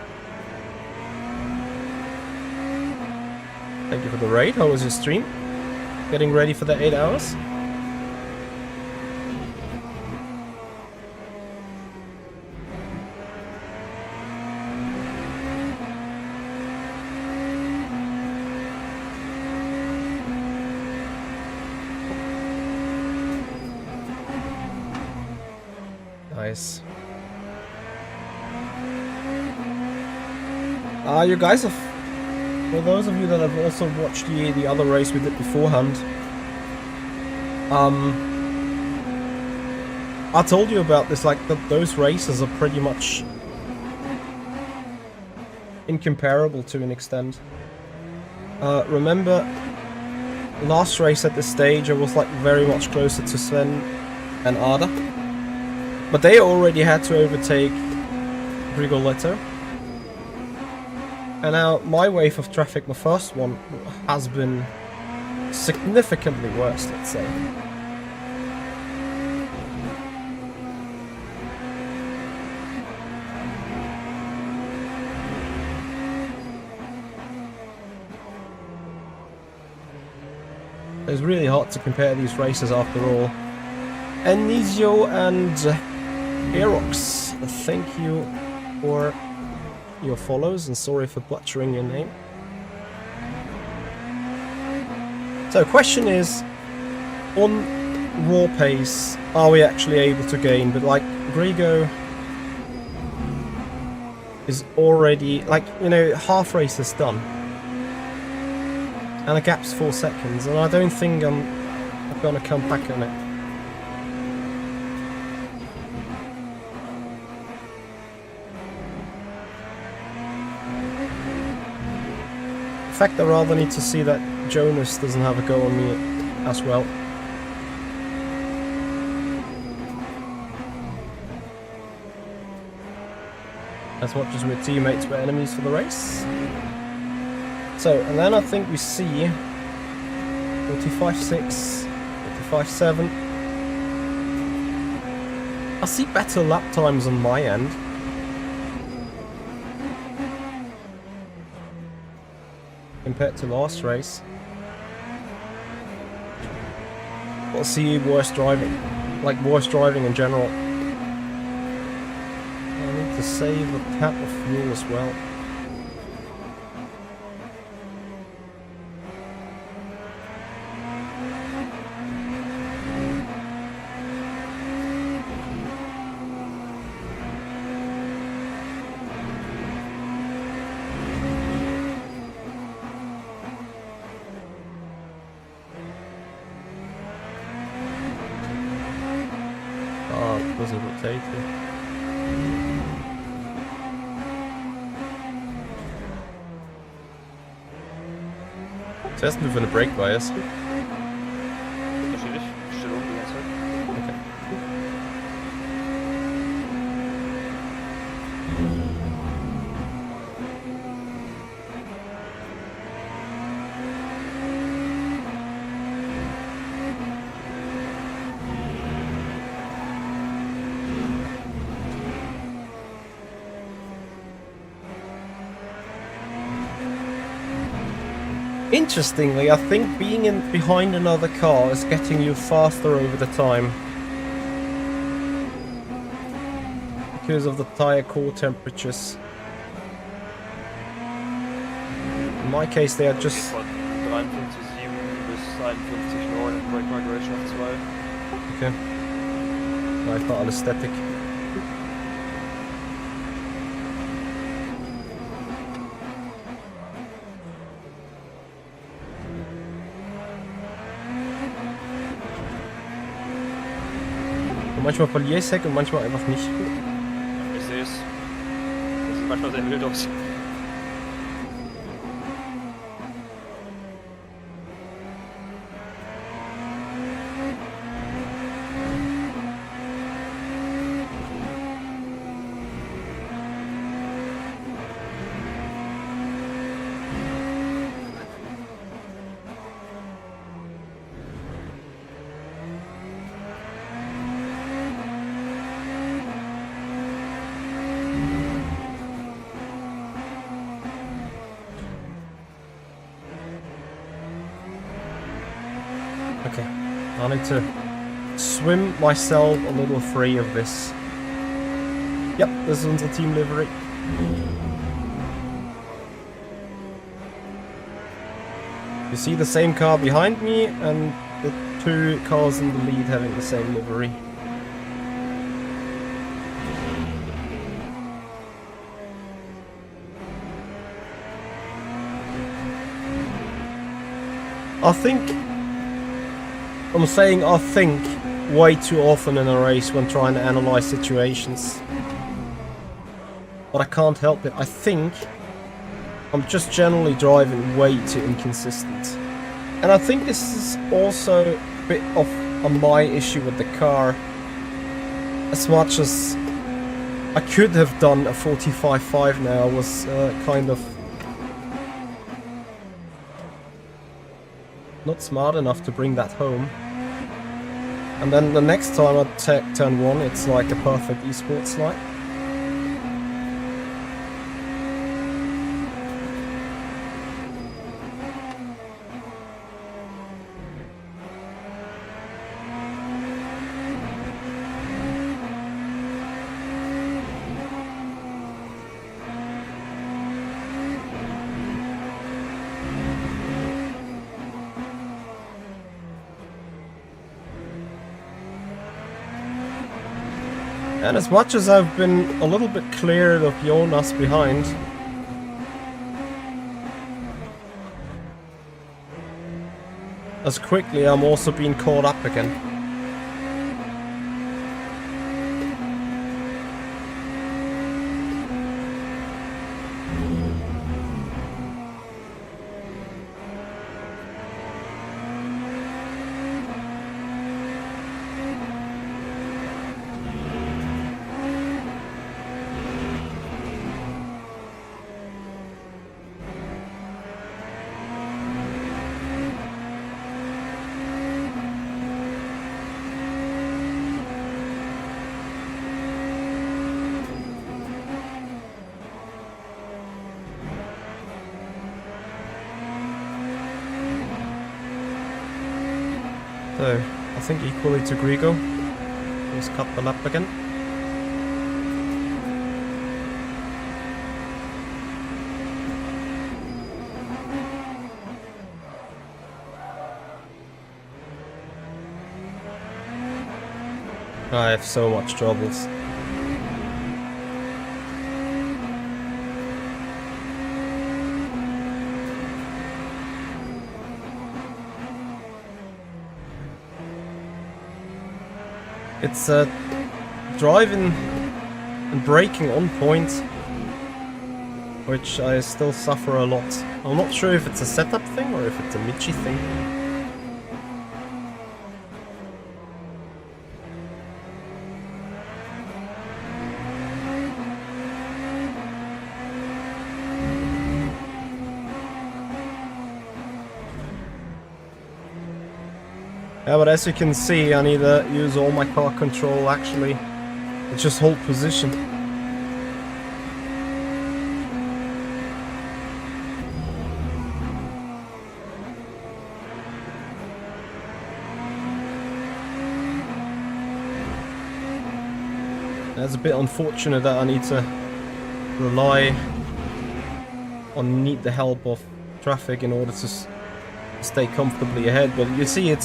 Speaker 1: Thank you for the raid. How was your stream? Getting ready for the 8 hours? Nice. You guys have, for those of you that have also watched the other race we did beforehand, I told you about this, like those races are pretty much incomparable to an extent. Remember, last race at this stage I was like very much closer to Sven and Ada. But they already had to overtake Rigoletto. And now my wave of traffic, my first one, has been significantly worse, let's say. It's really hard to compare these races after all. Enizio and Aerox, thank you for your follows and sorry for butchering your name. So question is, on raw pace, are we actually able to gain? But like Grego is already, like, you know, half race is done. And the gap's 4 seconds, and I don't think I'm gonna come back on it. In fact, I rather need to see that Jonas doesn't have a go on me as well. As much as we're teammates, we're enemies for the race. So, and then I think we see 45.6, 45.7. I see better lap times on my end. Compared to last race. I'll see worse driving. Like worse driving in general. I need to save a tap of fuel as well. Doesn't rotate it. Testen wir für eine Brake Bias.
Speaker 4: Unterschiedlich. Steht oben die ganze Zeit.
Speaker 1: Okay. Interestingly, I think being behind another car is getting you faster over the time. Because of the tire core temperatures. In my case, they are just...
Speaker 4: Von 53,7 bis 51,9 in Brake Migration auf 2.
Speaker 1: Okay. Einfach alles static. Manchmal verliere ich Heck und manchmal einfach nicht.
Speaker 4: Ich sehe es. Das sieht manchmal sehr wild aus.
Speaker 1: Okay, I need to swim myself a little free of this. Yep, this is unser team livery. You see the same car behind me and the two cars in the lead having the same livery. I think I'm saying I think way too often in a race when trying to analyze situations. But I can't help it. I think I'm just generally driving way too inconsistent. And I think this is also a bit of my issue with the car. As much as I could have done a 45.5 now, I was kind of not smart enough to bring that home. And then the next time I turn 1, it's like a perfect esports light. And as much as I've been a little bit cleared of Jonas behind, as quickly I'm also being caught up again. So, I think equally to Grigo. He's cut the lap again. I have so much troubles. It's driving and braking on point, which I still suffer a lot. I'm not sure if it's a setup thing or if it's a Michi thing. Yeah, but as you can see, I need to use all my car control actually. It's just hold position. That's a bit unfortunate that I need to rely on the help of traffic in order to stay comfortably ahead, but you see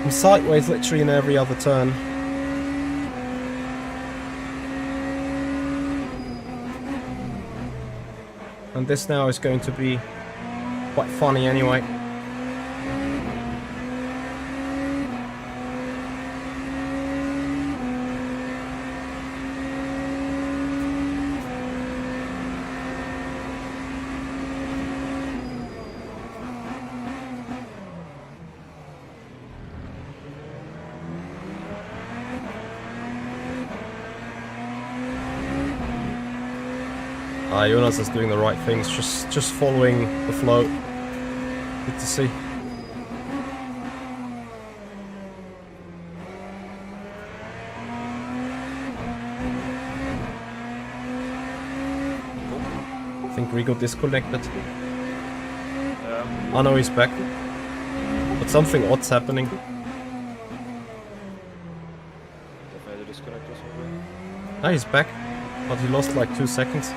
Speaker 1: I'm sideways literally in every other turn. And this now is going to be quite funny anyway. Jonas is doing the right things, just following the flow. Good to see. I think Rigo disconnected. Oh no, he's back. But something odd's happening.
Speaker 4: Definitely disconnected somewhere.
Speaker 1: Ah, he's back. But he lost like 2 seconds.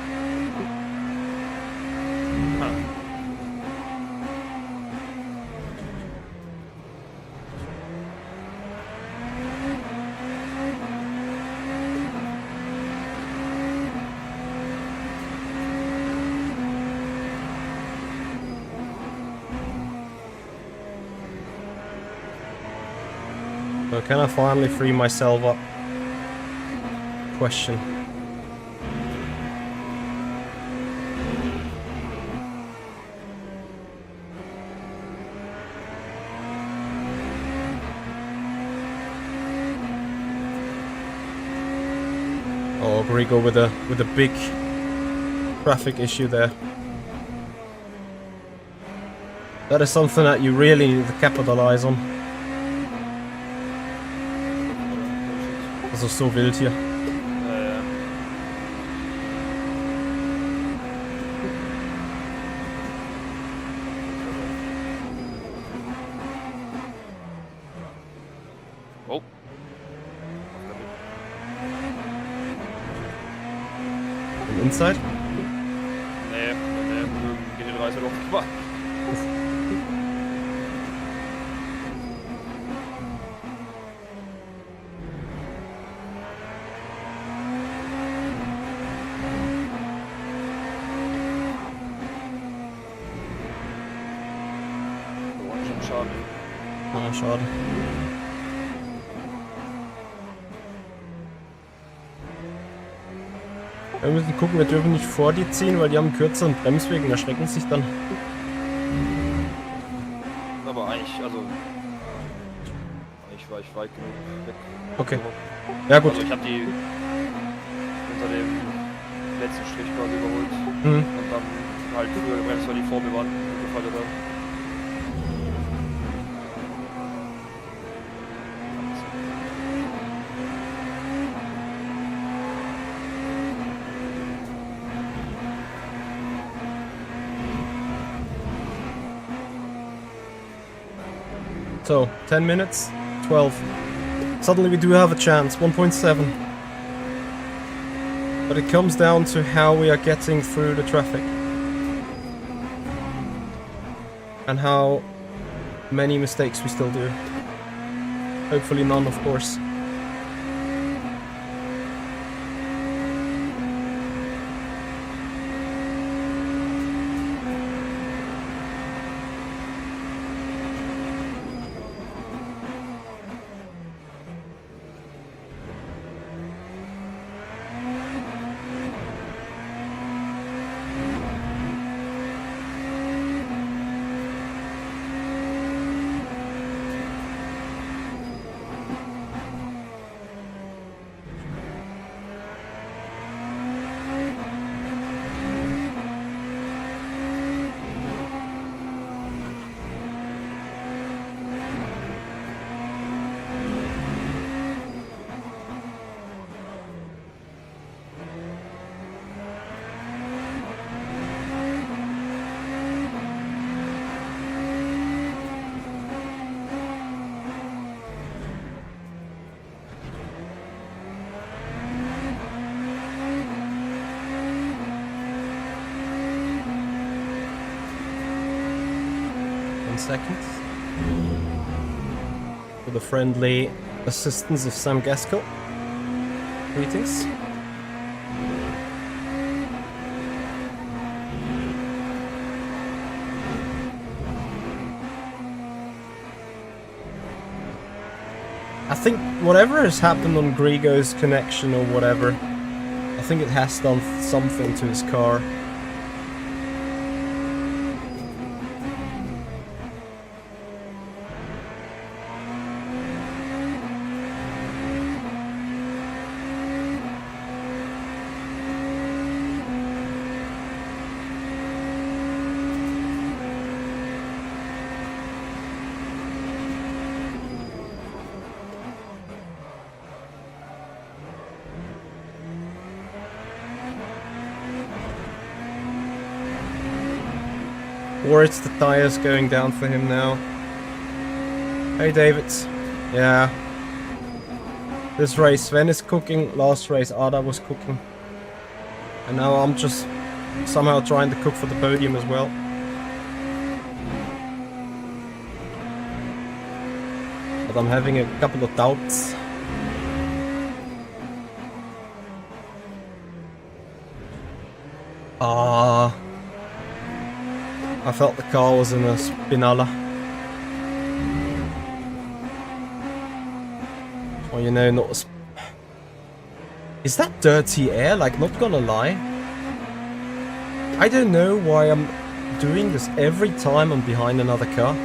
Speaker 1: So can I finally free myself up? Question. Oh, Grigo with a big traffic issue there. That is something that you really need to capitalize on. Das ist so wild hier.
Speaker 4: Oh.
Speaker 1: Inside?
Speaker 4: Nee, geht die Reise doch mal.
Speaker 1: Ja, schade. Wir müssen gucken, wir dürfen nicht vor die ziehen, weil die haben einen kürzeren Bremsweg und erschrecken sich dann.
Speaker 4: Aber eigentlich, also. Eigentlich war ich weit genug weg.
Speaker 1: Okay. Ja, gut.
Speaker 4: Also ich habe die unter dem letzten Strich quasi überholt.
Speaker 1: Mhm.
Speaker 4: Und dann halt früher gebremst, weil die vor mir waren. Gefallen dann.
Speaker 1: So, 10 minutes, 12. Suddenly we do have a chance, 1.7. But it comes down to how we are getting through the traffic. And how many mistakes we still do. Hopefully none, of course. Seconds. With the friendly assistance of Sam Gaskell. Greetings. I think whatever has happened on Grigo's connection or whatever, I think it has done something to his car. Or it's the tires going down for him now. Hey David. Yeah. This race, Sven is cooking. Last race, Ada was cooking. And now I'm just somehow trying to cook for the podium as well. But I'm having a couple of doubts. I felt the car was in a spinala. Or you know, not a Is that dirty air? Like, not gonna lie. I don't know why I'm doing this every time I'm behind another car.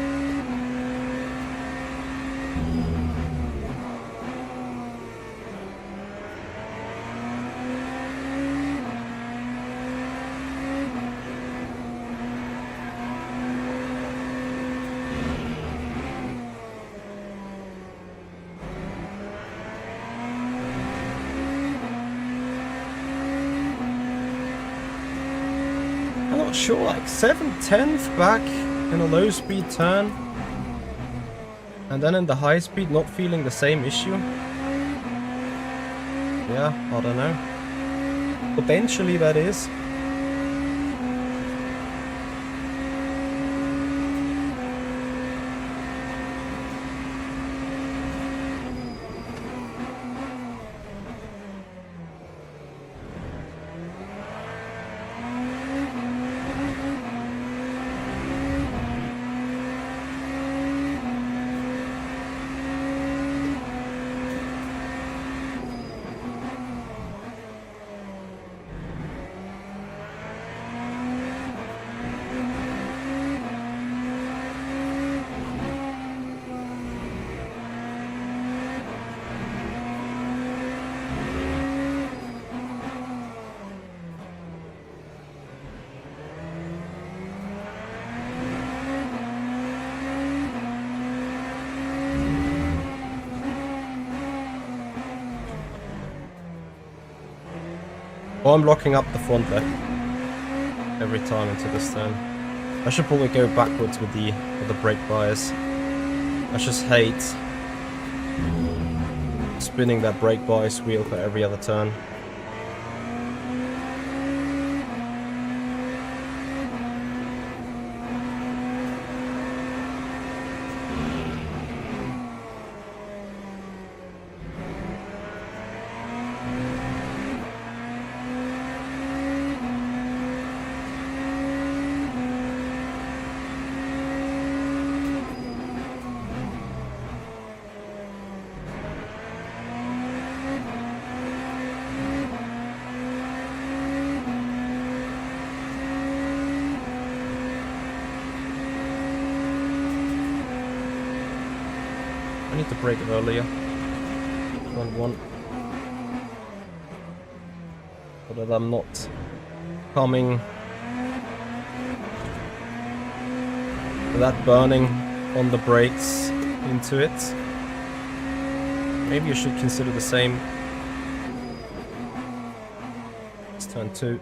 Speaker 1: Sure, like 7/10 back in a low speed turn, and then in the high speed not feeling the same issue. Yeah, I don't know. Potentially that is. Oh, I'm locking up the front there. Every time into this turn. I should probably go backwards with the brake bias. I just hate spinning that brake bias wheel for every other turn. I need to brake earlier. Front one. So that I'm not coming that burning on the brakes into it. Maybe you should consider the same. It's turn 2.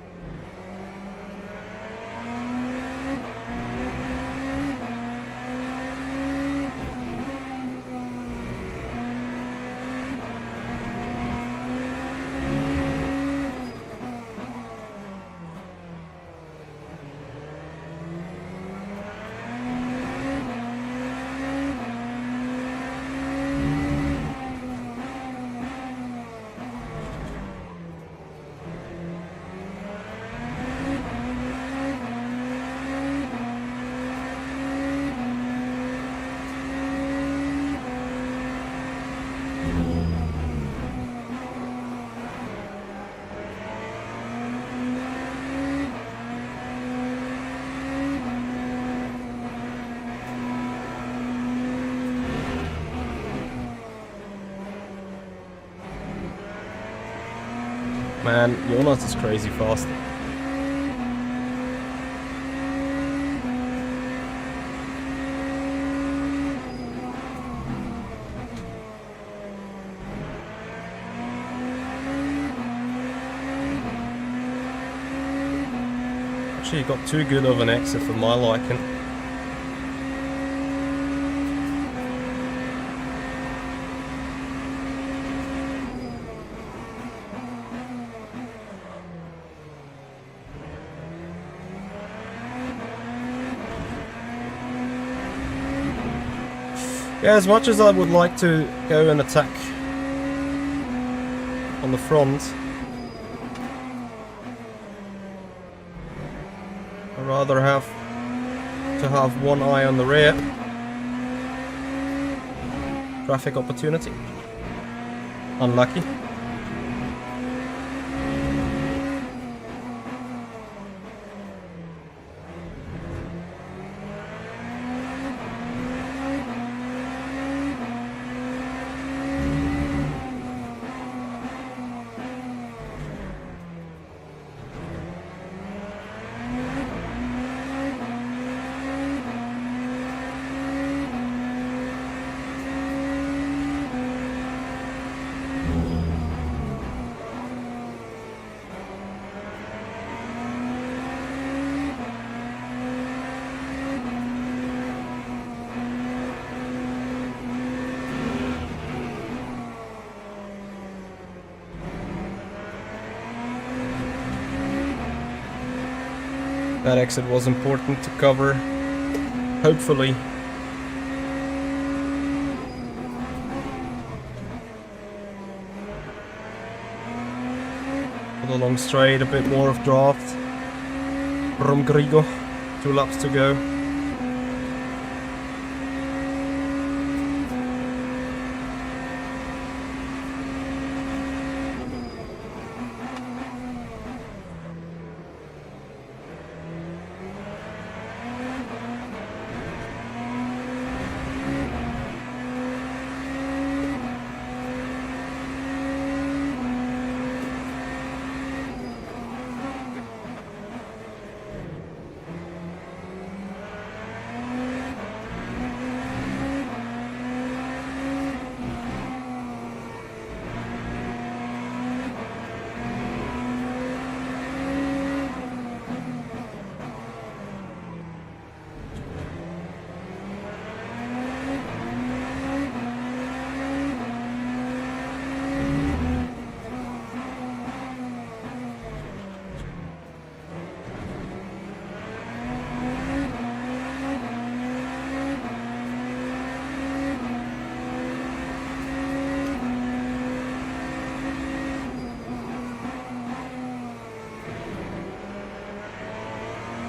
Speaker 1: Man, Jonas is crazy fast. Actually, you got too good of an exit for my liking. Yeah, as much as I would like to go and attack on the front, I'd rather have to have one eye on the rear. Traffic opportunity. Unlucky. That exit was important to cover, hopefully. For the long straight, a bit more of draft from Grigo. 2 laps to go.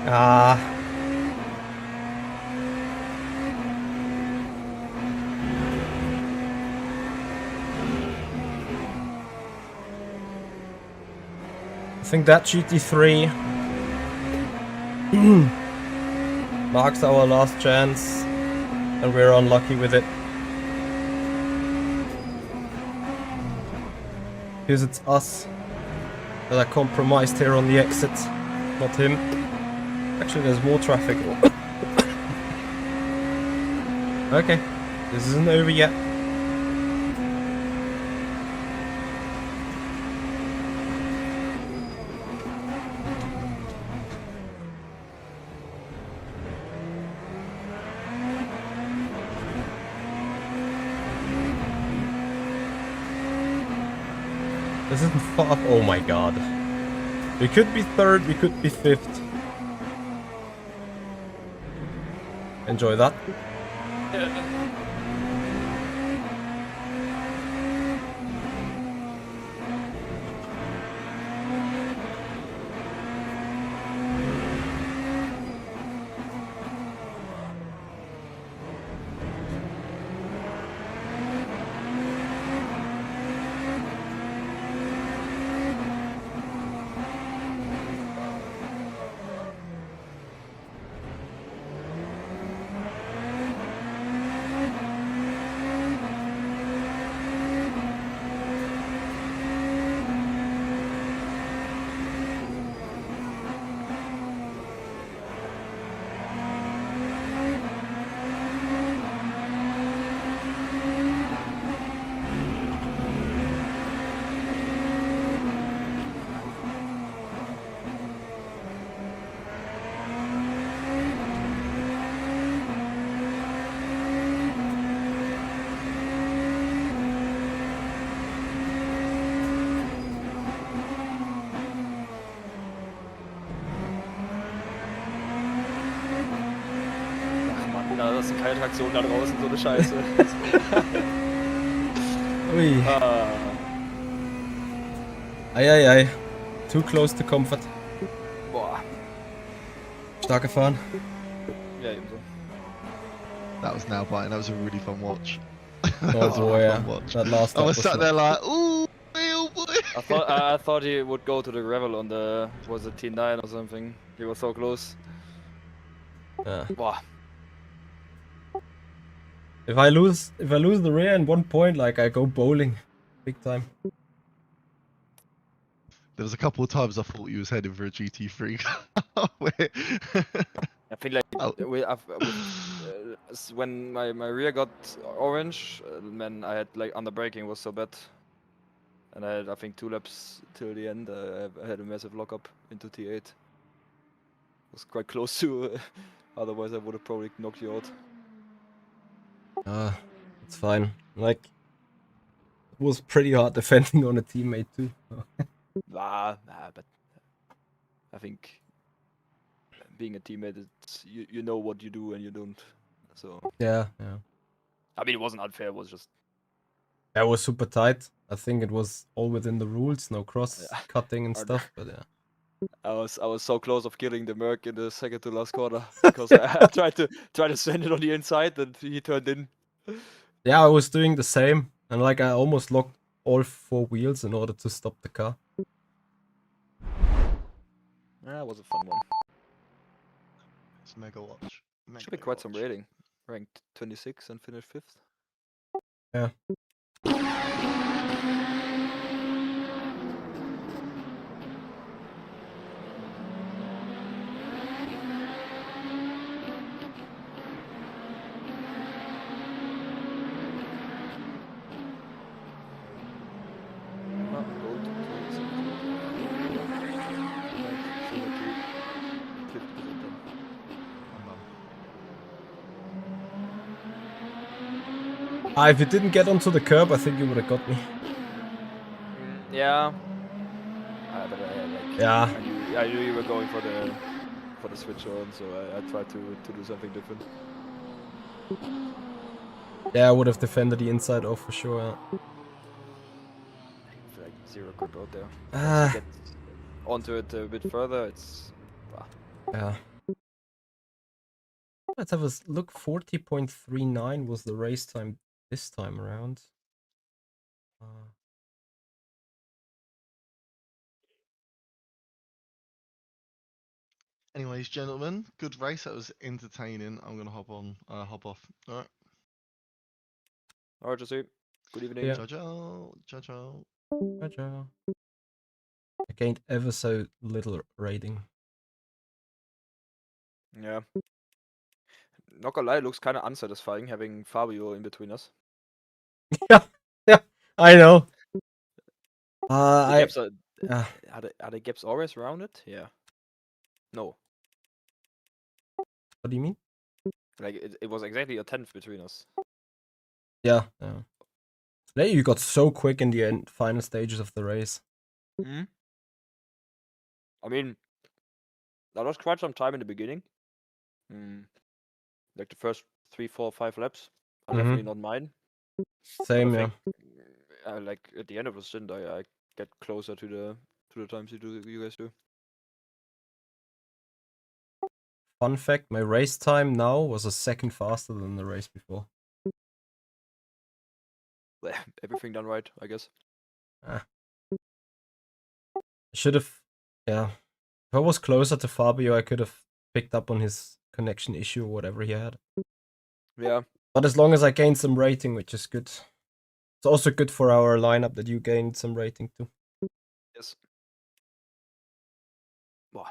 Speaker 1: Ah. I think that GT3 marks our last chance, and we're unlucky with it. Because it's us that are compromised here on the exit, not him. Actually, there's more traffic. Okay, this isn't over yet. This isn't far. Oh my god. We could be third, we could be fifth. Enjoy that.
Speaker 4: Na, das sind keine Traktionen da draußen, so eine Scheiße.
Speaker 1: Ui.
Speaker 4: Ah.
Speaker 1: Eieiei. Too close to comfort.
Speaker 4: Boah.
Speaker 1: Stark gefahren.
Speaker 4: Ja, ebenso.
Speaker 3: That was nail biting. That was a really fun watch.
Speaker 1: Oh boy, yeah. That last
Speaker 3: I
Speaker 1: lap
Speaker 3: was sat there like, ooh, oh boy.
Speaker 4: I thought he would go to the gravel on the, was it T9 or something? He was so close.
Speaker 1: Yeah.
Speaker 4: Boah.
Speaker 1: If I lose the rear in 1 point, like I go bowling, big time.
Speaker 3: There was a couple of times I thought he was heading for a GT3.
Speaker 4: I feel like
Speaker 3: Oh.
Speaker 4: when my rear got orange, man, I had like under braking was so bad, and I had I think 2 laps till the end. I had a massive lockup into T8. Was quite close to, otherwise I would have probably knocked you out.
Speaker 1: It's fine. Like, it was pretty hard defending on a teammate too.
Speaker 4: Nah, but I think being a teammate, it's you know what you do and you don't. So
Speaker 1: Yeah.
Speaker 4: I mean, it wasn't unfair. It was just
Speaker 1: That was super tight. I think it was all within the rules, no cross
Speaker 4: Yeah.
Speaker 1: cutting and
Speaker 4: I-
Speaker 1: stuff. But yeah.
Speaker 4: I was so close of killing the Merc in the second to last corner because I tried to send it on the inside and he turned in.
Speaker 1: Yeah, I was doing the same, and like I almost locked all 4 wheels in order to stop the car.
Speaker 4: Yeah, it was a fun one.
Speaker 3: It's a mega watch.
Speaker 4: Should be quite some rating. Ranked 26 and finished 5th.
Speaker 1: Yeah. If you didn't get onto the curb, I think you would have got me.
Speaker 4: Yeah. But
Speaker 1: Yeah.
Speaker 4: I knew you were going for the switch on, so I tried to do something different.
Speaker 1: Yeah, I would have defended the inside off for sure.
Speaker 4: I feel like 0 grip out there.
Speaker 1: Ah.
Speaker 4: Once you get onto it a bit further, it's
Speaker 1: Yeah. Let's have a look. 40.39 was the race time this time around.
Speaker 3: Anyways, gentlemen, good race. That was entertaining. I'm gonna hop off. All right.
Speaker 4: Alright, Jesse. Good evening.
Speaker 1: Yeah.
Speaker 3: Ciao, ciao. Ciao, ciao.
Speaker 1: Ciao. I gained ever so little rating.
Speaker 4: Yeah. Not gonna lie, it looks kind of unsatisfying having Fabio in between us.
Speaker 1: Yeah, I know.
Speaker 4: The gaps are,
Speaker 1: uh,
Speaker 4: are the gaps always rounded? Yeah. No.
Speaker 1: what do you mean?
Speaker 4: Like, it was exactly a 10th between us.
Speaker 1: Yeah. Today you got so quick in the final stages of the race.
Speaker 4: Hmm? I mean, that was quite some time in the beginning. Like the first 3, 4, 5 laps are definitely not mine.
Speaker 1: Same,
Speaker 4: but I
Speaker 1: yeah.
Speaker 4: think, like at the end of the stint, I get closer to the times you guys do.
Speaker 1: Fun fact, my race time now was a second faster than the race before.
Speaker 4: Everything done right, I guess.
Speaker 1: I should have, yeah. If I was closer to Fabio, I could have picked up on his connection issue or whatever he had.
Speaker 4: Yeah.
Speaker 1: But as long as I gained some rating, which is good. It's also good for our lineup that you gained some rating too.
Speaker 4: Yes. Wow.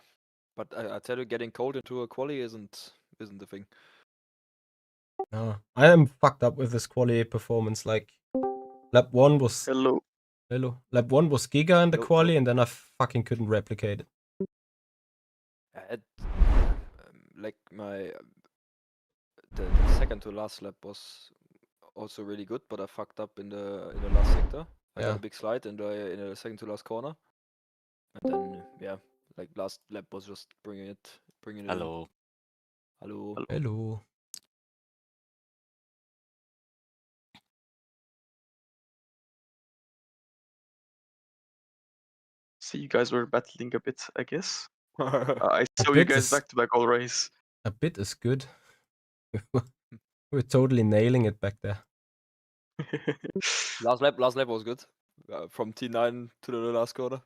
Speaker 4: But I tell you, getting cold into a quali isn't the thing.
Speaker 1: No, I am fucked up with this quali performance. Like, lap 1 was...
Speaker 5: Hello.
Speaker 1: Hello. Lap 1 was Giga in the
Speaker 4: Hello,
Speaker 1: quali,
Speaker 4: hello.
Speaker 1: and then I fucking couldn't replicate it.
Speaker 4: Like the second to last lap was also really good, but I fucked up in the last sector. I got
Speaker 1: Yeah.
Speaker 4: a big slide in the second to last corner, and then yeah, like last lap was just bringing it
Speaker 5: Hello.
Speaker 4: in. Hello.
Speaker 1: Hello.
Speaker 5: See, you guys were battling a bit, I guess.
Speaker 4: Last
Speaker 5: I saw you
Speaker 1: bit
Speaker 5: guys
Speaker 1: is-
Speaker 5: back to back all race.
Speaker 1: A bit is good. We're totally nailing it back there.
Speaker 4: lap was good. From T9 to the last corner.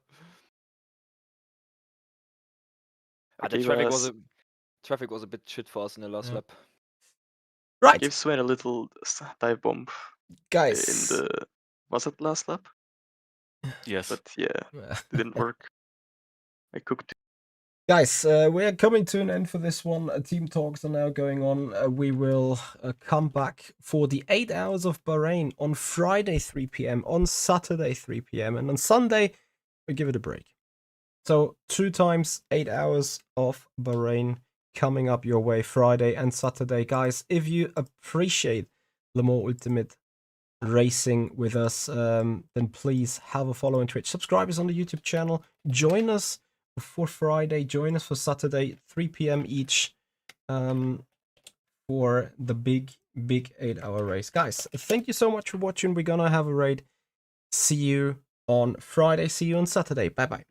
Speaker 4: The traffic was a bit shit for us in the last lap.
Speaker 1: Right,
Speaker 5: Gave Sven a little dive bomb
Speaker 1: guys.
Speaker 5: in the was it last lap?
Speaker 6: Yes.
Speaker 5: But yeah, it didn't work. I cooked.
Speaker 1: Guys, we are coming to an end for this one. Team talks are now going on. We will come back for the 8 hours of Bahrain on Friday 3 p.m, on Saturday 3 p.m, and on Sunday we give it a break. So 2 times 8 hours of Bahrain coming up your way Friday and Saturday. Guys, if you appreciate Le Mans Ultimate racing with us, then please have a follow on Twitch. Subscribe us on the YouTube channel. Join us for Friday. Join us for Saturday, 3 p.m. each, for the big 8-hour race. Guys, thank you so much for watching. We're gonna have a raid. See you on Friday. See you on Saturday. Bye bye.